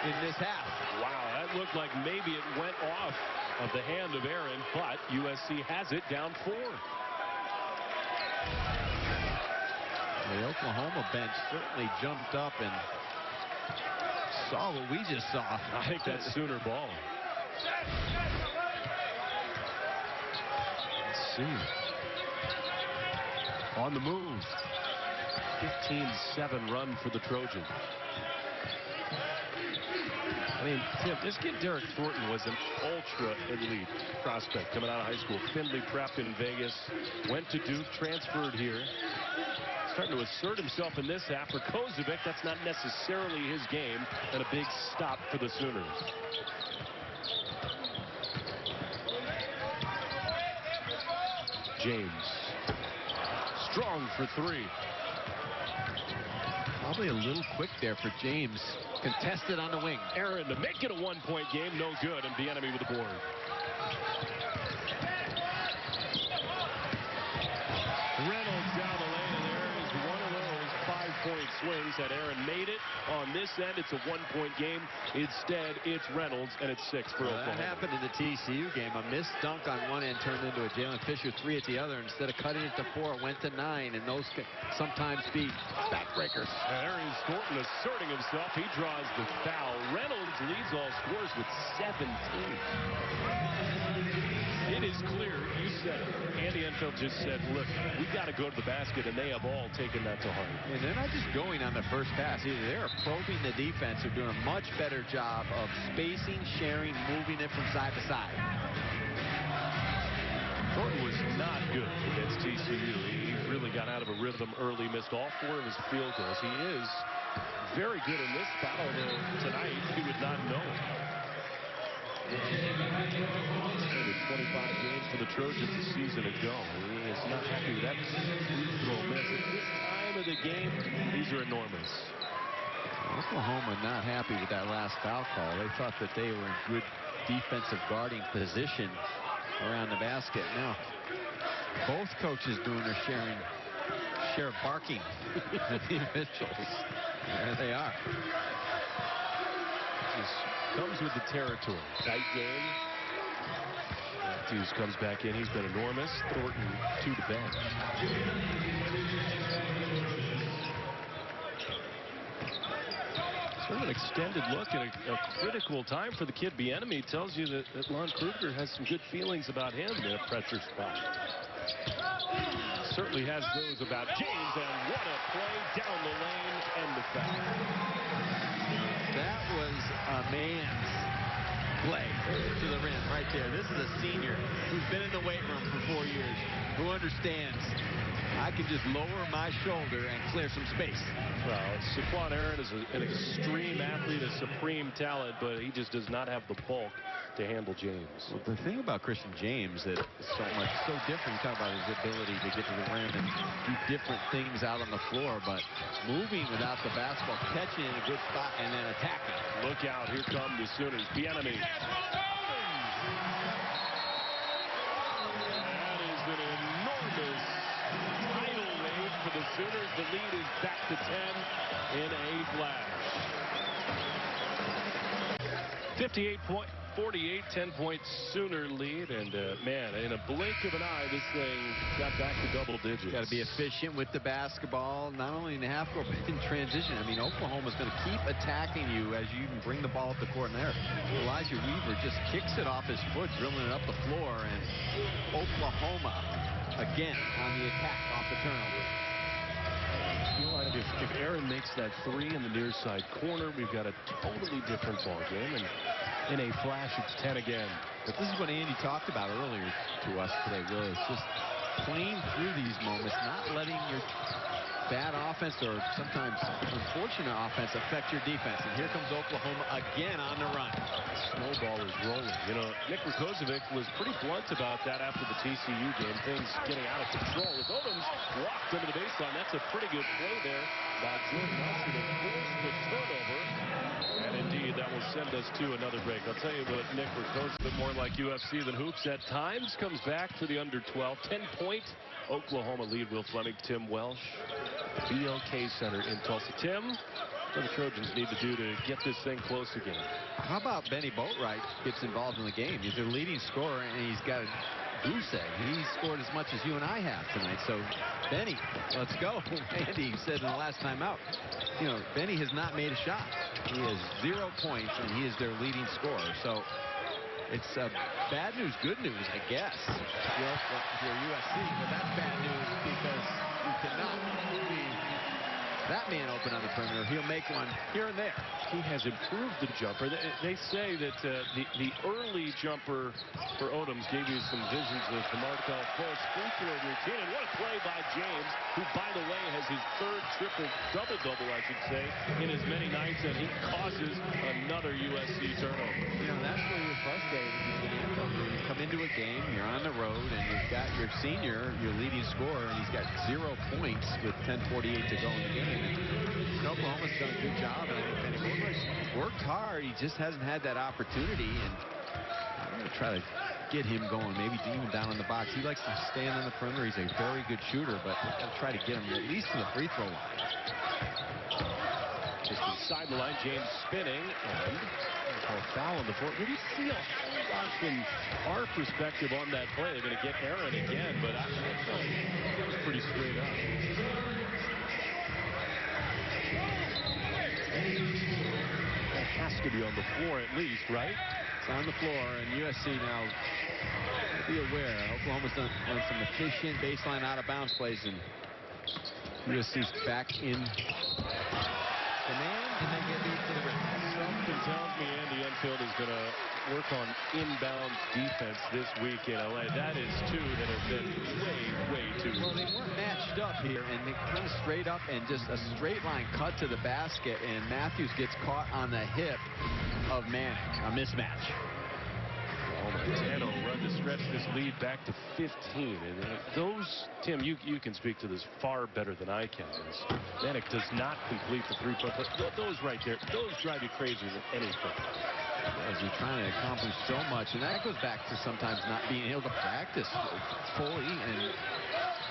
in this half. Wow, that looked like maybe it went off of the hand of Aaron, but USC has it down 4. The Oklahoma bench certainly jumped up and saw what we just saw. I think that's Sooner ball. Let's see. On the move. 15-7 run for the Trojans. I mean, Tim, this kid Derek Thornton was an ultra elite prospect coming out of high school. Findlay prepped in Vegas, went to Duke, transferred here. Starting to assert himself in this half. For Kozovic, that's not necessarily his game, and a big stop for the Sooners. James. Strong for 3. Probably a little quick there for James. Contested on the wing. Aaron to make it a 1-point game, no good, and Bieniemy with the board. Reynolds down the lane, and there is one of those 5 3-point swings. Had Aaron made it on this end, it's a 1-point game. Instead, it's Reynolds, and it's 6 for Oklahoma. That happened in the TCU game. A missed dunk on one end turned into a Jalen Fisher 3 at the other. Instead of cutting it to 4, it went to 9, and those can sometimes be backbreakers. There is Thornton asserting himself. He draws the foul. Reynolds leads all scorers with 17. It is clear, you said it. Andy Enfield just said, look, we got to go to the basket, and they have all taken that to heart. And they're not just going on the first pass either. They're probing the defense. They're doing a much better job of spacing, sharing, moving it from side to side. Thornton was not good against TCU. He really got out of a rhythm early, missed all 4 of his field goals. He is very good in this spot, although tonight he would not know it. Started 25 games for the Trojans a season ago. He is not happy with that free throw miss. At this time of the game, these are enormous. Oklahoma not happy with that last foul call. They thought that they were in good defensive guarding position around the basket. Now, both coaches doing their share of barking at the officials. There they are. Just comes with the territory. Tight game. Matthews comes back in. He's been enormous. Thornton to the bench. Sort of an extended look at a critical time for the kid. Bieniemy tells you that Lon Kruger has some good feelings about him in a pressure spot. Certainly has those about James, and what a play down the lane and the foul. That was a man's play to the rim right there. This is a senior who's been in the weight room for 4 years, who understands I can just lower my shoulder and clear some space. Well, Saquon Aaron is an extreme athlete, a supreme talent, but he just does not have the bulk to handle James. Well, the thing about Christian James that is so different, you talk about his ability to get to the rim and do different things out on the floor, but moving without the basketball, catching in a good spot, and then attacking. Look out, here come the Sooners. Bieniemy. That is an enormous tidal wave for the Sooners. The lead is back to 10 in a flash. 58-48, 10-point Sooner lead, and man, in a blink of an eye, this thing got back to double digits. Got to be efficient with the basketball, not only in the half court, but in transition. I mean, Oklahoma's going to keep attacking you as you can bring the ball up the court. And there, Elijah Weaver just kicks it off his foot, drilling it up the floor, and Oklahoma again on the attack off the turnover. I feel like if Aaron makes that 3 in the near side corner, we've got a totally different ball game, and in a flash, it's 10 again. But this is what Andy talked about earlier to us today, Will. It's just playing through these moments, not letting your bad offense or sometimes unfortunate offense affect your defense. And here comes Oklahoma again on the run. Snowball is rolling. You know, Nick Rakocevic was pretty blunt about that after the TCU game. Things getting out of control. As Odoms walked into the baseline, that's a pretty good play there by Jordan Nelson to force the turnover. And indeed, that will send us to another break. I'll tell you what, Nick Rakocevic, more like UFC than hoops at times, comes back for the under 12. 10-point Oklahoma lead. Will Fleming, Tim Welsh, BOK Center in Tulsa. Tim, what do the Trojans need to do to get this thing close again? How about Benny Boatwright gets involved in the game? He's their leading scorer, and he's got a goose egg. He scored as much as you and I have tonight. So, Benny, let's go. Andy said in the last time out, you know, Benny has not made a shot. He has 0 points, and he is their leading scorer. So, it's bad news, good news, I guess, if you're USC. But that's bad news because you cannot leave that man open on the perimeter. He'll make one here and there. He has improved the jumper. They say that the early jumper for Odoms gave you some visions of the Markel Fultz free throw routine. And what a play by James, who, by the way, has his third double-double, I should say, in as many nights, and he causes another USC turnover. You know, that's where you're frustrated with Andy Enfield. You come into a game, you're on the road, and you've got your senior, your leading scorer, and he's got 0 points with 10:48 to go in the game. And Oklahoma's done a good job, and I think Benny Boatwright's worked hard. He just hasn't had that opportunity, and I'm going to try to get him going, maybe even down in the box. He likes to stand on the perimeter. He's a very good shooter, but got to try to get him at least to the free throw line. Just inside the line, James spinning, and a foul on the floor. We didn't see a whole lot from our perspective on that play. They're going to get Aaron again, but I thought it was pretty straight up. That has to be on the floor at least, right? It's on the floor, and USC now, be aware, Oklahoma's run some efficient baseline out-of-bounds plays, and USC's back in demand, and they get beat to the rim. Something tells me Andy Enfield is going to work on inbound defense this week in LA. That is two that have been way too. Well, they weren't matched up here, and they kind of straight up and just a straight line cut to the basket, and Matthews gets caught on the hip of Manning. A mismatch. Montano run to stretch this lead back to 15. And those, Tim, you can speak to this far better than I can. Manick does not complete the three-point. Those right there, those drive you crazier than anything. As you're trying to accomplish so much, and that goes back to sometimes not being able to practice fully and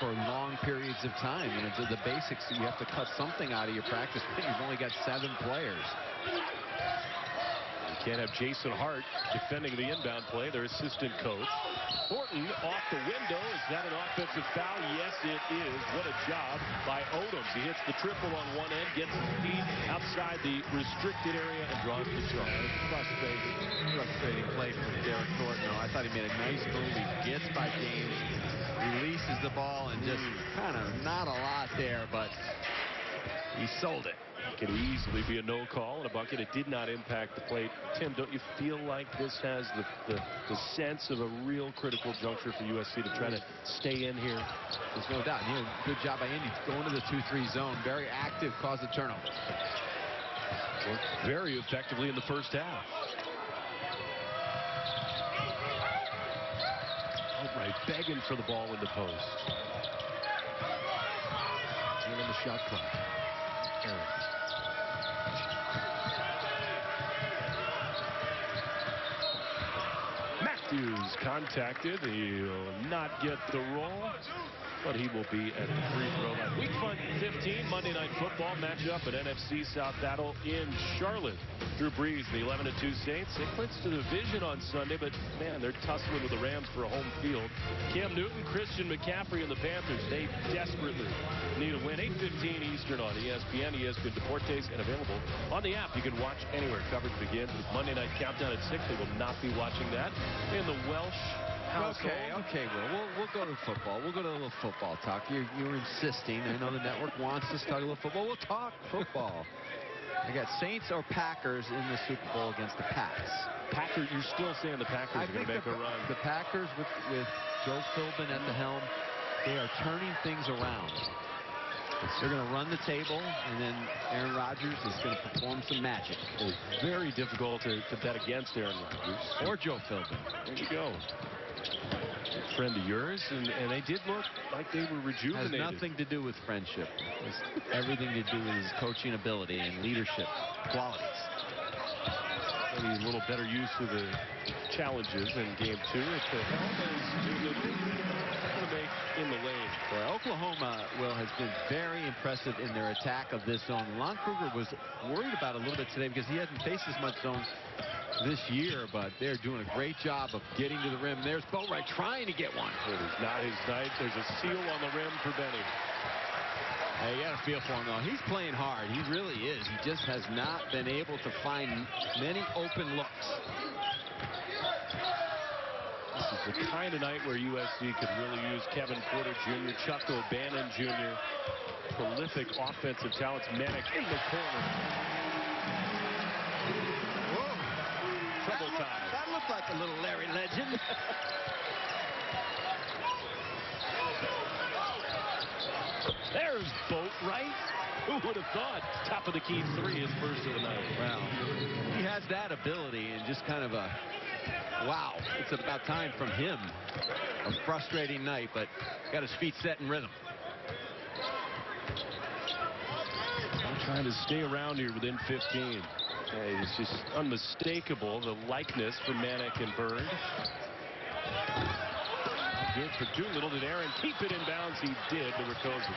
for long periods of time. You know, the basics, you have to cut something out of your practice. You've only got 7 players. Can't have Jason Hart defending the inbound play, their assistant coach. Horton off the window. Is that an offensive foul? Yes, it is. What a job by Odoms. He hits the triple on one end, gets his feet outside the restricted area, and draws the charge. Frustrating play from Derek Thornton. I thought he made a nice move. He gets by James, releases the ball, and just kind of not a lot there, but he sold it. Could easily be a no call and a bucket. It did not impact the plate. Tim, don't you feel like this has the sense of a real critical juncture for USC to try to stay in here? There's no doubt. You know, good job by Indy going to the 2-3 zone. Very active, caused a turnover. Worked very effectively in the first half. Outright begging for the ball in the post. 10 on the shot clock. Aaron. Matthews contacted. He'll not get the roll, but he will be at the free throw line. Week Fun 15 Monday Night Football matchup at NFC South Battle in Charlotte. Drew Brees, the 11-2 Saints. They clinched the division on Sunday, but man, they're tussling with the Rams for a home field. Cam Newton, Christian McCaffrey, and the Panthers, they desperately need a win. 8:15 Eastern on ESPN, ESPN Deportes, and available on the app. You can watch anywhere. Coverage begins with Monday Night Countdown at 6. They will not be watching that in the Welsh household. Okay, we'll go to football. We'll go to a little football talk. You're insisting. I know the network wants us to talk a little football. We'll talk football. I got Saints or Packers in the Super Bowl against the Pats. Packers, you're still saying the Packers are going to make a run. The Packers with Joe Philbin at the helm, they are turning things around. They're going to run the table, and then Aaron Rodgers is going to perform some magic. It's very difficult to bet against Aaron Rodgers. Or Joe Philbin. There you go. A friend of yours, and they did look like they were rejuvenated. Has nothing to do with friendship. It's everything to do with his coaching ability and leadership qualities. Maybe a little better used to the challenges in game 2 at the helm as to the move to make in the lane. Yeah, Oklahoma, Will, has been very impressive in their attack of this zone. Lon Kruger was worried about it a little bit today because he hadn't faced as much zone this year, but they're doing a great job of getting to the rim. There's Boatwright trying to get one. It is not his night. There's a seal on the rim for Benny. Hey, you got to feel for him, though. He's playing hard. He really is. He just has not been able to find many open looks. This is the kind of night where USC could really use Kevin Porter Jr., Chuck O'Bannon Jr., prolific offensive talents. Manick in the corner. Whoa. Trouble time. That looked like a little Larry Legend. There's Boatwright. Who would have thought? Top of the key 3 is first of the night. Well, he has that ability, and just kind of a wow. It's about time from him. A frustrating night, but got his feet set in rhythm. I'm trying to stay around here within 15. It's just unmistakable, the likeness for Manick and Bird. Good for Doolittle. Did Aaron keep it in bounds? He did to Rakoza.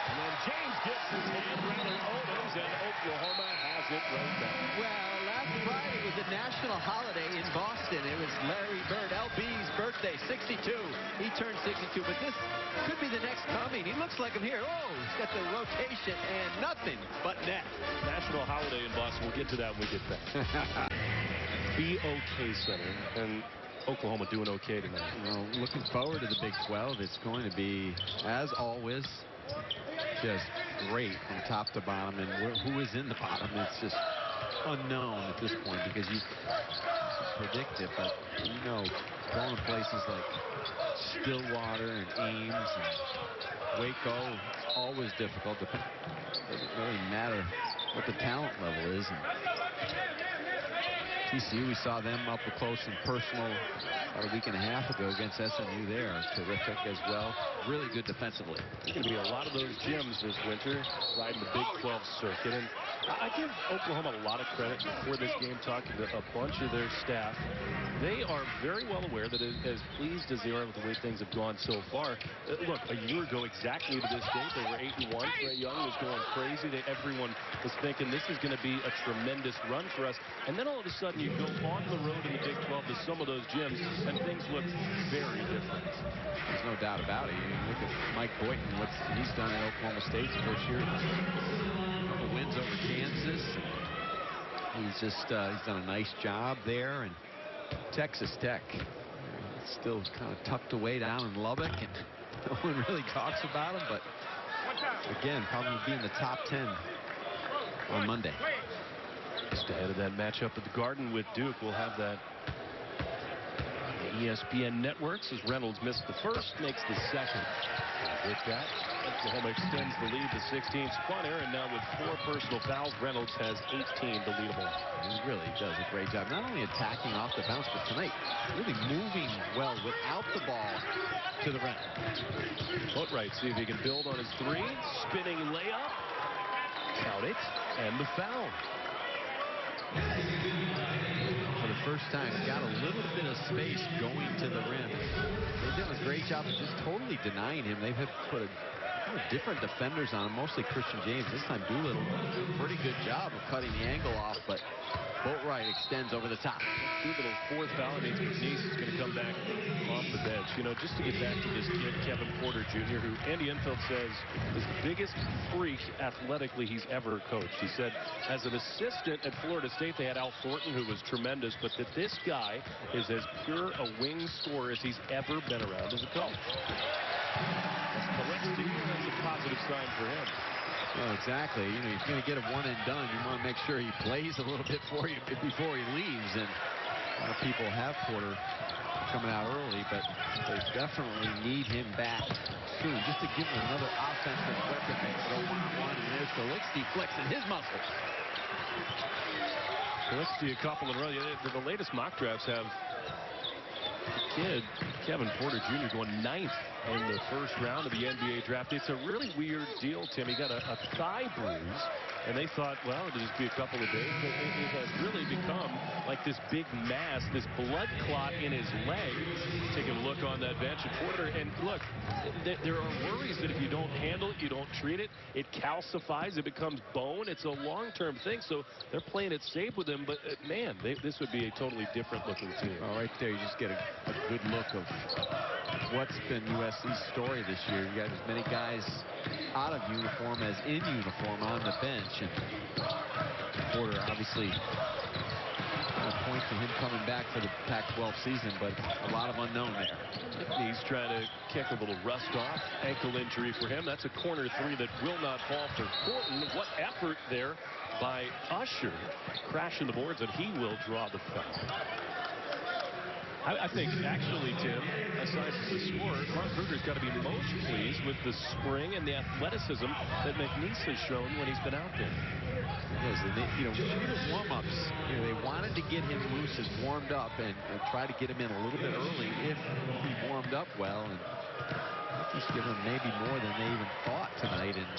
And then James gets his hand around Odoms, and Oklahoma has it right back. Well, last Friday was a national holiday in Boston. It was Larry Bird, LB's birthday, 62. He turned 62, but this could be the next coming. He looks like him here. Oh, he's got the rotation and nothing but net. National holiday in Boston. We'll get to that when we get back. BOK Center, and Oklahoma doing okay tonight. Well, looking forward to the Big 12. It's going to be, as always, just great from top to bottom, and who is in the bottom, it's just unknown at this point, because you predict it, but you know, going to places like Stillwater and Ames and Waco, it's always difficult. It doesn't really matter what the talent level is. And TCU, we saw them up close and personal about a week and a half ago against SMU there. Terrific as well. Really good defensively. There's going to be a lot of those gyms this winter riding the Big 12 circuit. And I give Oklahoma a lot of credit before this game, talking to a bunch of their staff. They are very well aware that as pleased as they are with the way things have gone so far. Look, a year ago exactly to this date, they were 8-1. Trey Young was going crazy. Everyone was thinking this is going to be a tremendous run for us. And then all of a sudden you go on the road in the Big 12 to some of those gyms, and things look very different. There's no doubt about it. You look at Mike Boynton, what he's done at Oklahoma State's first year. A couple wins over Kansas. He's done a nice job there. And Texas Tech, it's still kind of tucked away down in Lubbock, and no one really talks about him. But again, probably be in the top 10 on Monday. Just ahead of that matchup at the Garden with Duke, we'll have that on ESPN networks as Reynolds missed the first, makes the second. With that, Oklahoma extends the lead to 16. Spawn Aaron now with 4 personal fouls. Reynolds has 18 to lead them all. He really does a great job, not only attacking off the bounce, but tonight really moving well without the ball to the rim. Footwright, see if he can build on his 3. Spinning layup. Count it. And the foul. For the first time, got a little bit of space going to the rim. They've done a great job of just totally denying him. They've put different defenders on him, mostly Christian James. This time Doolittle, pretty good job of cutting the angle off, but Boatwright extends over the top. Doolittle's 4th foul means McNeese is going to come back off the bench. You know, just to get back to this kid, Kevin Porter Jr., who Andy Enfield says is the biggest freak athletically he's ever coached. He said as an assistant at Florida State, they had Al Thornton, who was tremendous, but that this guy is as pure a wing scorer as he's ever been around as a coach. That's a positive sign for him. Well, exactly. You know, he's going to get a one and done. You want to make sure he plays a little bit before he leaves. And a lot of people have Porter coming out early, but they definitely need him back soon, just to give him another offensive weapon to go one-on-one. And there's Kalixty flexing his muscles. Kalixty a couple in a row. The latest mock drafts have the kid, Kevin Porter Jr., going 9th in the first round of the NBA draft. It's a really weird deal, Tim. He got a thigh bruise, and they thought, well, it'll just be a couple of days, but it has really become like this big mass, this blood clot in his leg. Taking a look on that bench at Porter, and look, there are worries that if you don't handle it, you don't treat it, it calcifies, it becomes bone. It's a long-term thing, so they're playing it safe with him, but man, this would be a totally different looking team. Oh, right there, you just get a good look of what's been USC's story this year. You got as many guys out of uniform as in uniform on the bench, and Porter obviously point to him coming back for the Pac-12 season, but a lot of unknown there. He's trying to kick a little rust off. Ankle injury for him. That's a corner 3 that will not fall for Horton. What effort there by Usher, crashing the boards, and he will draw the foul. I think, actually, Tim, aside from the score, Mark Kruger's got to be most pleased with the spring and the athleticism that McNeese has shown when he's been out there. Yes, you know, shooter warm-ups, you know, they wanted to get him loose and warmed up and try to get him in a little bit early if he warmed up well. And he's given them maybe more than they even thought tonight. And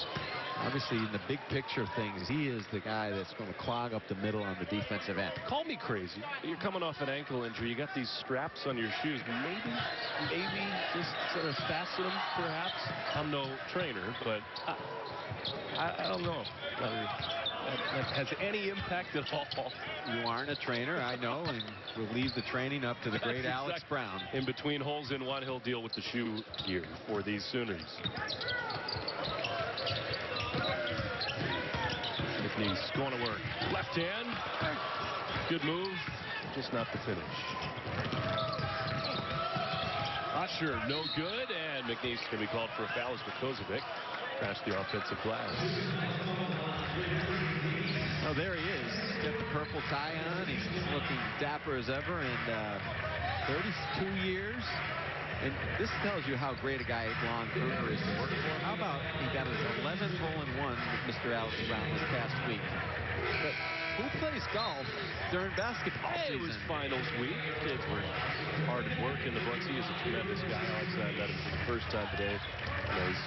Obviously, in the big picture of things, he is the guy that's going to clog up the middle on the defensive end. Call me crazy. You're coming off an ankle injury. You got these straps on your shoes. Maybe just fasten them, perhaps. I'm no trainer, but I don't know whether that has any impact at all. You aren't a trainer, I know, and we'll leave the training up to the great Alex Brown. In between holes in one, he'll deal with the shoe gear for these Sooners. McNeese going to work. Left hand. Good move. Just not the finish. Usher, no good. And McNeese going to be called for a foul as Kozovic crashed the offensive glass. Oh, there he is. He's got the purple tie on. He's looking dapper as ever. And 32 years. And this tells you how great a guy Lon Kruger is to work for. How about he got his 11th hole-in-one with Mr. Alex Brown this past week. But who plays golf during basketball season? It was finals week. Kids were hard at work in the books. He is a tremendous guy. Alex, I met him for the first time today. He's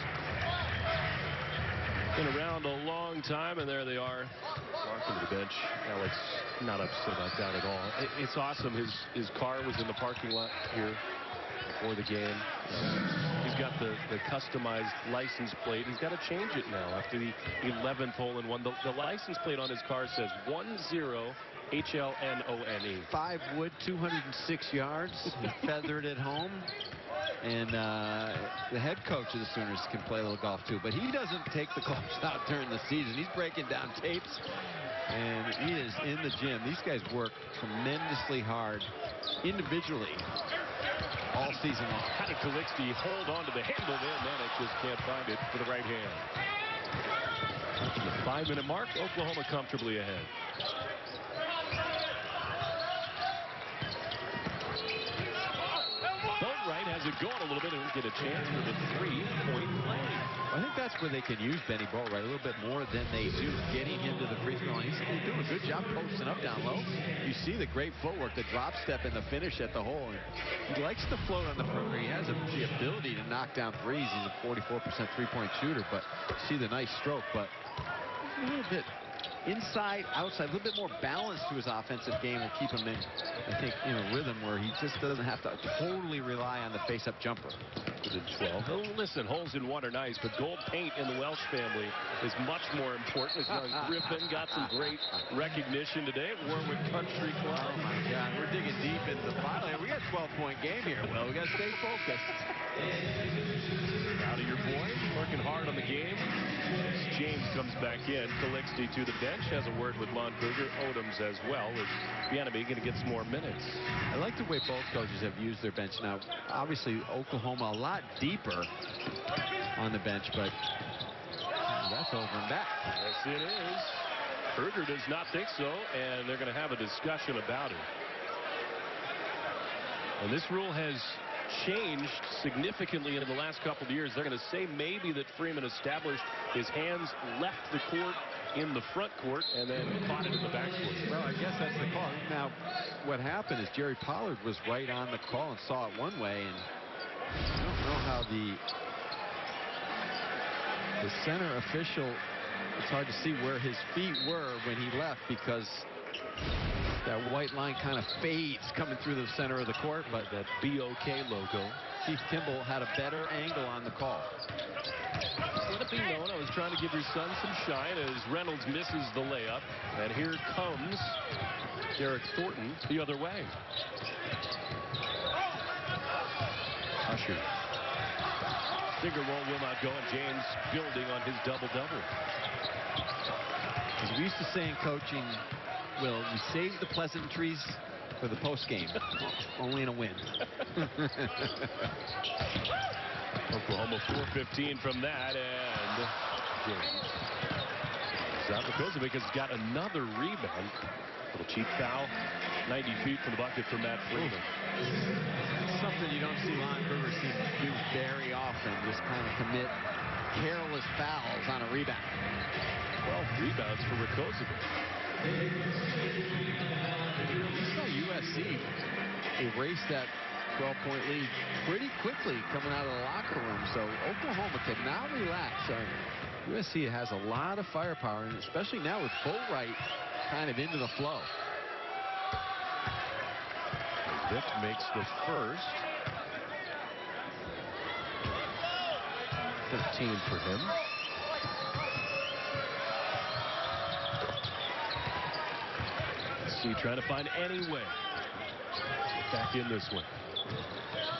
been around a long time, and there they are, walking to the bench. Alex not upset about that at all. It's awesome. His car was in the parking lot here before the game. He's got the customized license plate. He's got to change it now after the 11th hole-in-one. The license plate on his car says 10 HLNONE. 5 wood, 206 yards. He feathered it home. And the head coach of the Sooners can play a little golf too, but he doesn't take the calls out during the season. He's breaking down tapes, and he is in the gym. These guys work tremendously hard individually all season long. How did Calixte hold on to the handle there? Manic just can't find it for the right hand. After the 5-minute mark, Oklahoma comfortably ahead. Boatwright has it going a little bit and will get a chance for the 3-point play. I think that's where they can use Benny Boatwright a little bit more than they do getting him to the free throw line. He's doing a good job posting up down low. You see the great footwork, the drop step, and the finish at the hole. And he likes to float on the perimeter. He has the ability to knock down threes. He's a 44% three-point shooter, but you see the nice stroke, but a little bit inside, outside, a little bit more balance to his offensive game will keep him in, I think, in a rhythm where he just doesn't have to totally rely on the face-up jumper. To 12. Oh, listen, holes in one are nice, but gold paint in the Welsh family is much more important. As young Griffin got some great recognition today at Warwick Country Club. Oh my God, we're digging deep into the pile here. We got a 12-point game here, Will. We got to stay focused. Out of your boy, working hard on the game. As James comes back in, Calixte to the bench, has a word with Lon Kruger. Odoms as well. Is Bieniemy going to get some more minutes? I like the way both coaches have used their bench. Now, obviously, Oklahoma a lot deeper on the bench, but that's over and back. Yes, it is. Kruger does not think so, and they're going to have a discussion about it. And this rule has changed significantly in the last couple of years. They're going to say maybe that Freeman established his hands left the court in the front court and then caught it in the backcourt. Well, I guess that's the call. Now, what happened is Jerry Pollard was right on the call and saw it one way, and I don't know how the center official, it's hard to see where his feet were when he left because that white line kind of fades coming through the center of the court, but that BOK logo. Keith Kimball had a better angle on the call. Let it be known, I was trying to give your son some shine as Reynolds misses the layup. And here comes Derek Thornton the other way. Usher. Finger roll will not go, and James building on his double-double. As we used to say in coaching, Will, you save the pleasantries for the post game. Only in a win. Oklahoma 4-15 from that, and James. Kozovic has got another rebound. Little cheap foul, 90 feet from the bucket for Matt Freeman. That's something you don't see Lon Kruger seem to do very often. Just kind of commit careless fouls on a rebound. 12 rebounds for Kozovic. We saw USC erase that 12-point lead pretty quickly coming out of the locker room. So Oklahoma can now relax. USC has a lot of firepower, and especially now with Boatwright kind of into the flow. Vic makes the first. 15 for him. USC trying to find any way to get back in this one.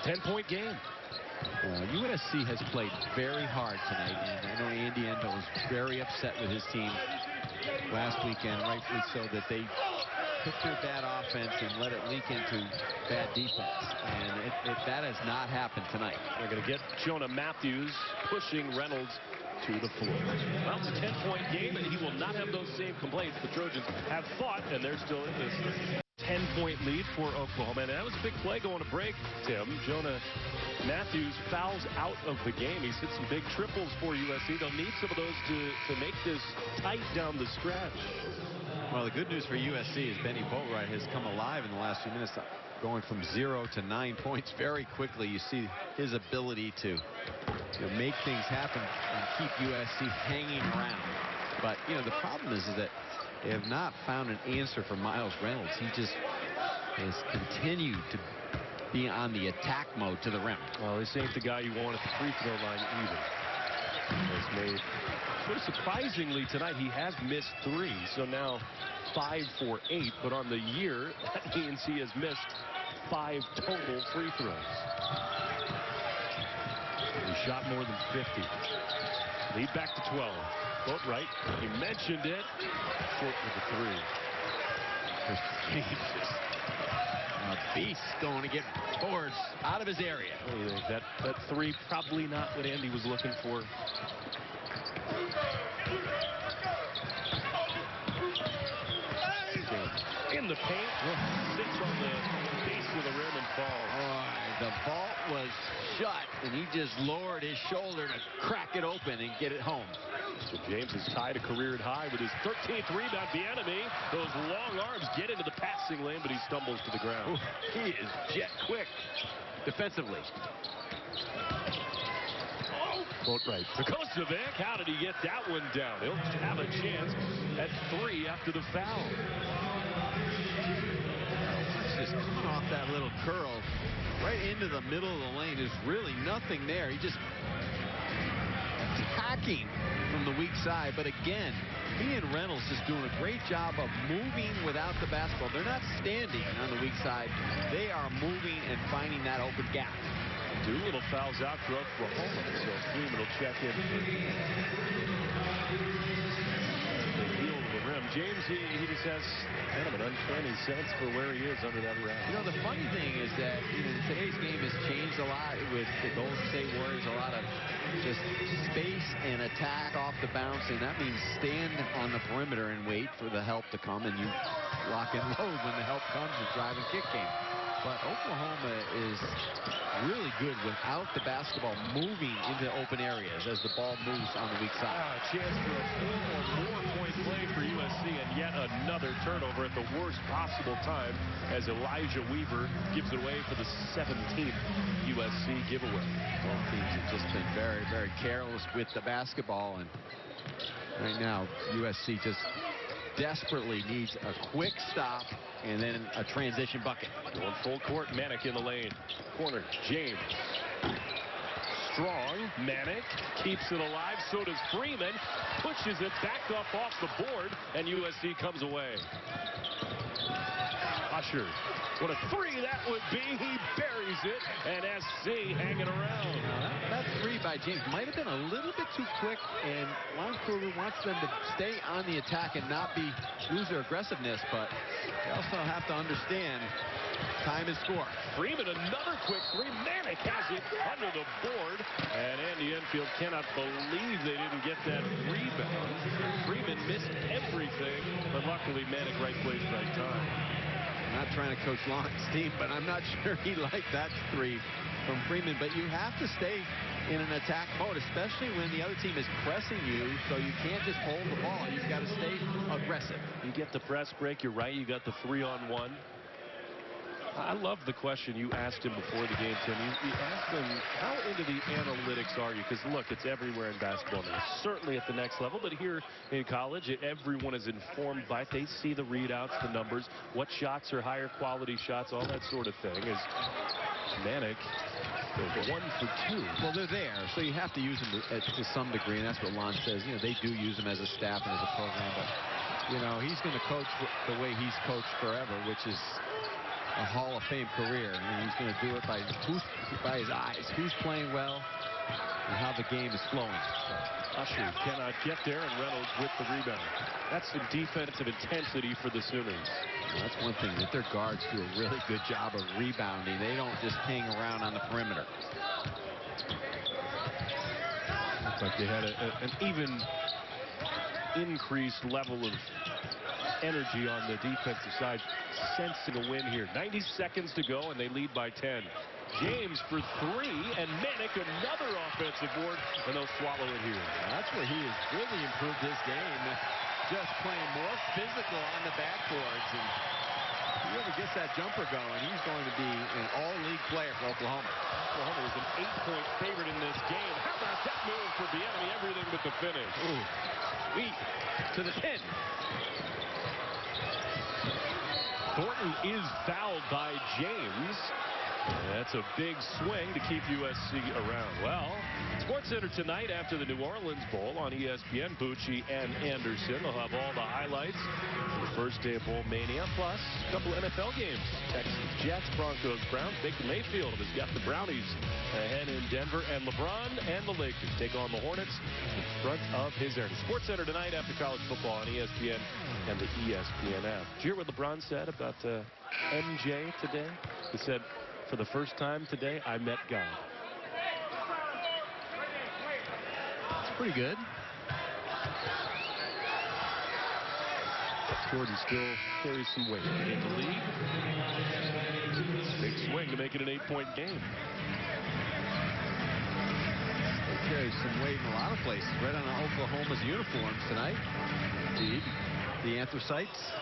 10-point game. USC has played very hard tonight, and I know Andy Endo was very upset with his team last weekend, rightfully so, that they took their bad offense and let it leak into bad defense, and that has not happened tonight. They're going to get Jonah Matthews pushing Reynolds to the floor. Well, it's a 10-point game, and he will not have those same complaints the Trojans have fought, and there still is a 10-point lead for Oklahoma, and that was a big play going to break, Tim. Jonah Matthews fouls out of the game. He's hit some big triples for USC. They'll need some of those to make this tight down the stretch. Well, the good news for USC is Benny Boatwright has come alive in the last few minutes, going from 0 to 9 points very quickly. You see his ability to make things happen and keep USC hanging around. But, the problem is that they have not found an answer for Miles Reynolds. He just has continued to be on the attack mode to the rim. Well, this ain't the guy you want at the free throw line either. Has made, sort of surprisingly tonight, he has missed 3. So now 5 for 8. But on the year, that means he has missed 5 total free throws. He shot more than 50. Lead back to 12. Boatwright, he mentioned it. Short with the 3. Chris James just a beast going to get boards out of his area. What do you think? That 3 probably not what Andy was looking for. In the paint, sits on the base of the rim and falls. The vault was shut, and he just lowered his shoulder to crack it open and get it home. So James has tied a career high with his 13th rebound. Bieniemy, those long arms get into the passing lane, but he stumbles to the ground. Ooh, he is jet quick defensively. Boatwright to Kosovic. How did he get that one down? He'll have a chance at 3 after the foul. Just coming off that little curl right into the middle of the lane. There's really nothing there. He just attacking from the weak side. But again, he and Reynolds just doing a great job of moving without the basketball. They're not standing on the weak side. They are moving and finding that open gap. Doolittle fouls out for Oklahoma, so Freeman will check in for the heel of the rim. James, he just has kind of an uncanny sense for where he is under that rack. The funny thing is that today's game has changed a lot with the Golden State Warriors. A lot of just space and attack off the bounce, and that means stand on the perimeter and wait for the help to come, and you lock and load when the help comes with drive and kick game. But Oklahoma is really good without the basketball moving into open areas as the ball moves on the weak side. A chance for a 4 or more point play for USC, and yet another turnover at the worst possible time as Elijah Weaver gives it away for the 17th USC giveaway. Both teams have just been very, very careless with the basketball, and right now USC just desperately needs a quick stop and then a transition bucket. Going full court, Manick in the lane. Corner, James. Strong, Manick keeps it alive, so does Freeman. Pushes it back up off the board, and USC comes away. Usher, what a 3 that would be. He buries it, and SC hanging around. That 3 by James might have been a little bit too quick, and Lon Kruger wants them to stay on the attack and not lose their aggressiveness, but they also have to understand time and score. Freeman, another quick 3. Manick has it under the board, and Andy Enfield cannot believe they didn't get that rebound. Freeman missed everything, but luckily Manick right place, right time. I'm not trying to coach Lon's team, but I'm not sure he liked that 3 from Freeman. But you have to stay in an attack mode, especially when the other team is pressing you, so you can't just hold the ball. You've got to stay aggressive. You get the press break, you're right. You got the 3-on-1. I love the question you asked him before the game, Tim. You asked him, how into the analytics are you? Because, look, it's everywhere in basketball now, certainly at the next level. But here in college, everyone is informed by it. They see the readouts, the numbers, what shots are higher quality shots, all that sort of thing. As Manic, 1 for 2. Well, they're there, so you have to use them to some degree, and that's what Lon says. You know, they do use them as a staff and as a program, but, you know, he's going to coach the way he's coached forever, which is a Hall of Fame career, and he's going to do it by his eyes, who's playing well, and how the game is flowing. Usher cannot get there, and Reynolds with the rebound. That's some defensive intensity for the Sooners. Well, that's one thing, that their guards do a really good job of rebounding. They don't just hang around on the perimeter. Looks like they had an even increased level of energy on the defensive side, sensing a win here. 90 seconds to go, and they lead by 10. James for 3, and Manic another offensive board, and they'll swallow it here. That's where he has really improved his game, just playing more physical on the backboards. And whoever gets that jumper going, he's going to be an all-league player for Oklahoma. Oklahoma was an 8-point favorite in this game. How about that move for Bieniemy? Everything but the finish. Ooh, sweet. To the 10. Thornton is fouled by James. That's a big swing to keep USC around. Well, SportsCenter tonight after the New Orleans Bowl on ESPN. Bucci and Anderson. They'll have all the highlights for the first day of Bowl Mania, plus a couple NFL games. Texans, Jets, Broncos, Browns. Baker Mayfield has got the Brownies ahead in Denver, and LeBron and the Lakers take on the Hornets in front of his area. SportsCenter tonight after college football on ESPN and the ESPN app. Did you hear what LeBron said about MJ today? He said, for the first time today, I met God. That's pretty good. Jordan still carries some weight in the league. Big swing to make it an 8-point game. He carries some weight in a lot of places. Right on Oklahoma's uniforms tonight. Indeed. The anthracites.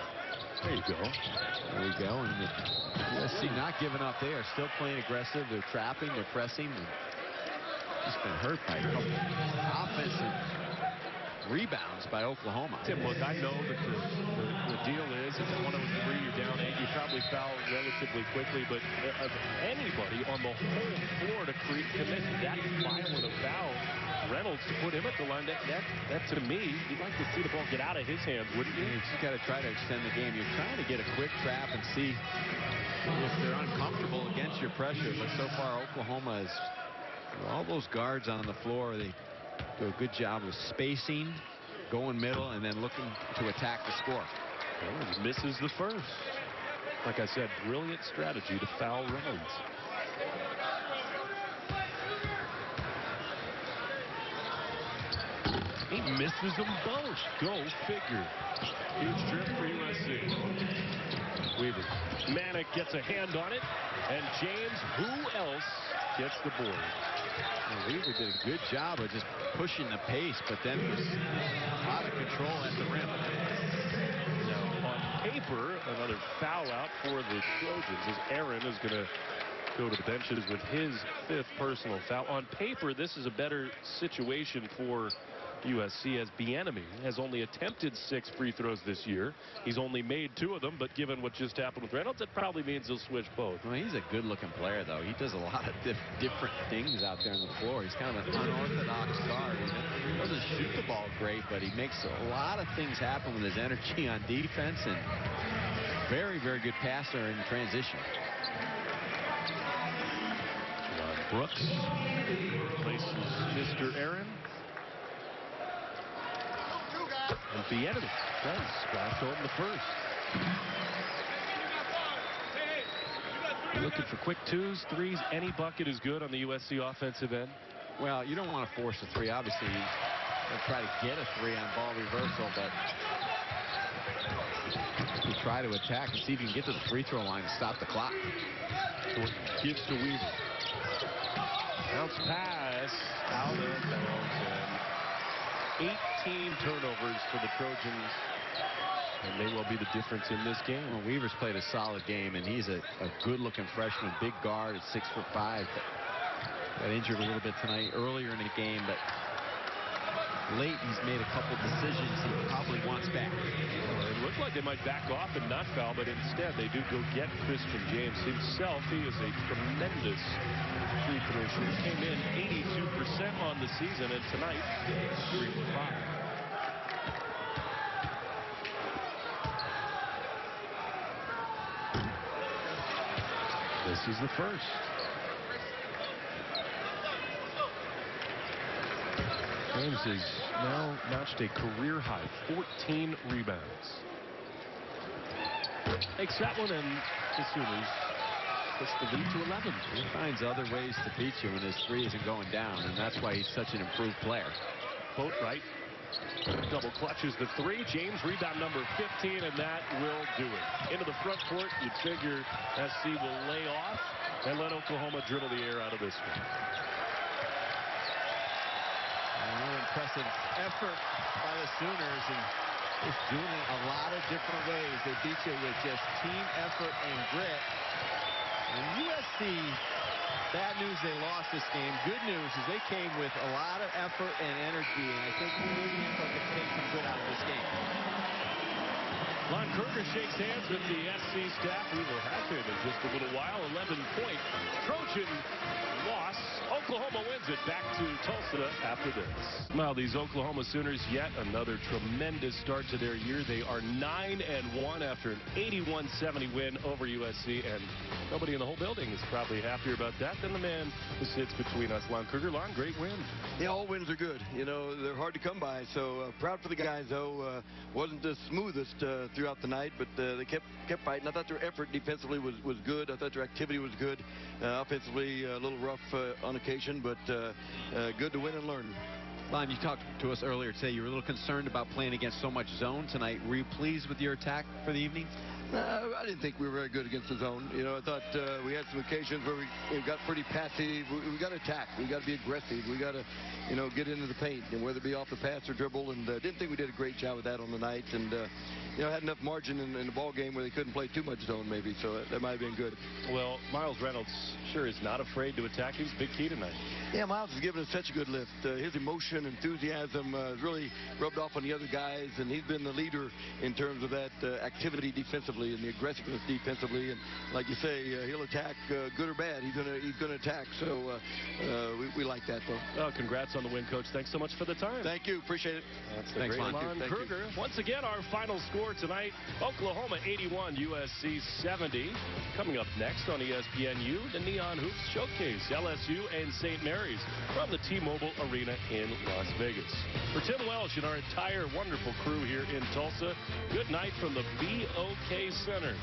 There you go. There we go. And the USC not giving up. They are still playing aggressive. They're trapping. They're pressing. Just been hurt by a couple offensive rebounds by Oklahoma. Tim, look, I know that the deal is if it's 103, you're down 8, you probably foul relatively quickly, but of anybody on the whole floor to commit that violent a foul, Reynolds to put him at the line, that to me, you'd like to see the ball get out of his hands, wouldn't you? You just got to try to extend the game. You're trying to get a quick trap and see if they're uncomfortable against your pressure, but so far Oklahoma is, all those guards on the floor, they do a good job of spacing, going middle, and then looking to attack the score. Reynolds misses the first. Like I said, brilliant strategy to foul Reynolds. He misses them both. Go figure. Huge trip for USC. Weaver. Manic gets a hand on it, and James, who else, gets the board. And Weaver did a good job of just pushing the pace, but then was out of control at the rim. Now, on paper, another foul out for the Trojans as Aaron is going to go to the benches with his 5th personal foul. On paper, this is a better situation for USC, as Bieniemy has only attempted 6 free throws this year. He's only made 2 of them, but given what just happened with Reynolds, it probably means he'll switch both. Well, he's a good-looking player, though. He does a lot of different things out there on the floor. He's kind of an unorthodox guard. He doesn't shoot the ball great, but he makes a lot of things happen with his energy on defense, and very, very good passer in transition. Brooks replaces Mr. Aaron. And Bieniemy does splash home the first. Looking for quick 2s, 3s. Any bucket is good on the USC offensive end. Well, you don't want to force a 3. Obviously, you'll try to get a 3 on ball reversal, but you try to attack and see if you can get to the free throw line and stop the clock. Thornton gives to Weaver. Bounce pass out of bounds, and 18 turnovers for the Trojans and may well be the difference in this game. Well, Weaver's played a solid game, and he's a good-looking freshman, big guard at 6'5". Got injured a little bit tonight earlier in the game, but late he's made a couple decisions he probably wants back. It looked like they might back off and not foul, but instead they do go get Christian James himself. He is a tremendous free throw shooter. Came in 82% on the season, and tonight 3 for 5. This is the first. James has now notched a career high 14 rebounds. Makes that one, and the Sooners push the lead to 11. He finds other ways to beat you when his three isn't going down, and that's why he's such an improved player. Boatwright double clutches the three. James rebound number 15, and that will do it. Into the front court, you'd figure SC will lay off and let Oklahoma dribble the air out of this one. Impressive effort by the Sooners, and just doing it a lot of different ways. They beat you with just team effort and grit. And USC, bad news they lost this game. Good news is they came with a lot of effort and energy, and I think Louisiana could take some good out of this game. Lon Kruger shakes hands with the SC staff. We will have him in just a little while. 11-point Trojan loss. Oklahoma wins it. Back to Tulsa after this. Now these Oklahoma Sooners, yet another tremendous start to their year. They are 9-1 after an 81-70 win over USC, and nobody in the whole building is probably happier about that than the man who sits between us, Lon Kruger. Lon, great win. Yeah, all wins are good. You know, they're hard to come by. So proud for the guys, though. Wasn't the smoothest throughout the night, but they kept fighting. I thought their effort defensively was good. I thought their activity was good. Offensively, a little rough on occasion, but good to win and learn. Lon, you talked to us earlier today. You were a little concerned about playing against so much zone tonight. Were you pleased with your attack for the evening? I didn't think we were very good against the zone. You know, I thought we had some occasions where we got pretty passive. We got to attack. We got to be aggressive. We got to, you know, get into the paint, and whether it be off the pass or dribble. And didn't think we did a great job with that on the night. And you know, had enough margin in the ball game where they couldn't play too much zone, maybe. So that might have been good. Well, Miles Reynolds sure is not afraid to attack. He's big key tonight. Yeah, Miles has given us such a good lift. His emotion, enthusiasm has really rubbed off on the other guys, and he's been the leader in terms of that activity defensively and the aggressiveness defensively. And like you say, he'll attack good or bad. He's gonna attack. So we like that, though. Well, congrats on the win, Coach. Thanks so much for the time. Thank you. Appreciate it. That's the Thanks, great Lon. Lon Kruger. Once again, our final score tonight: Oklahoma 81, USC 70. Coming up next on ESPNU, the Neon Hoops Showcase, LSU and St. Mary's from the T-Mobile Arena in Las Vegas. For Tim Welsh and our entire wonderful crew here in Tulsa, good night from the BOK Center.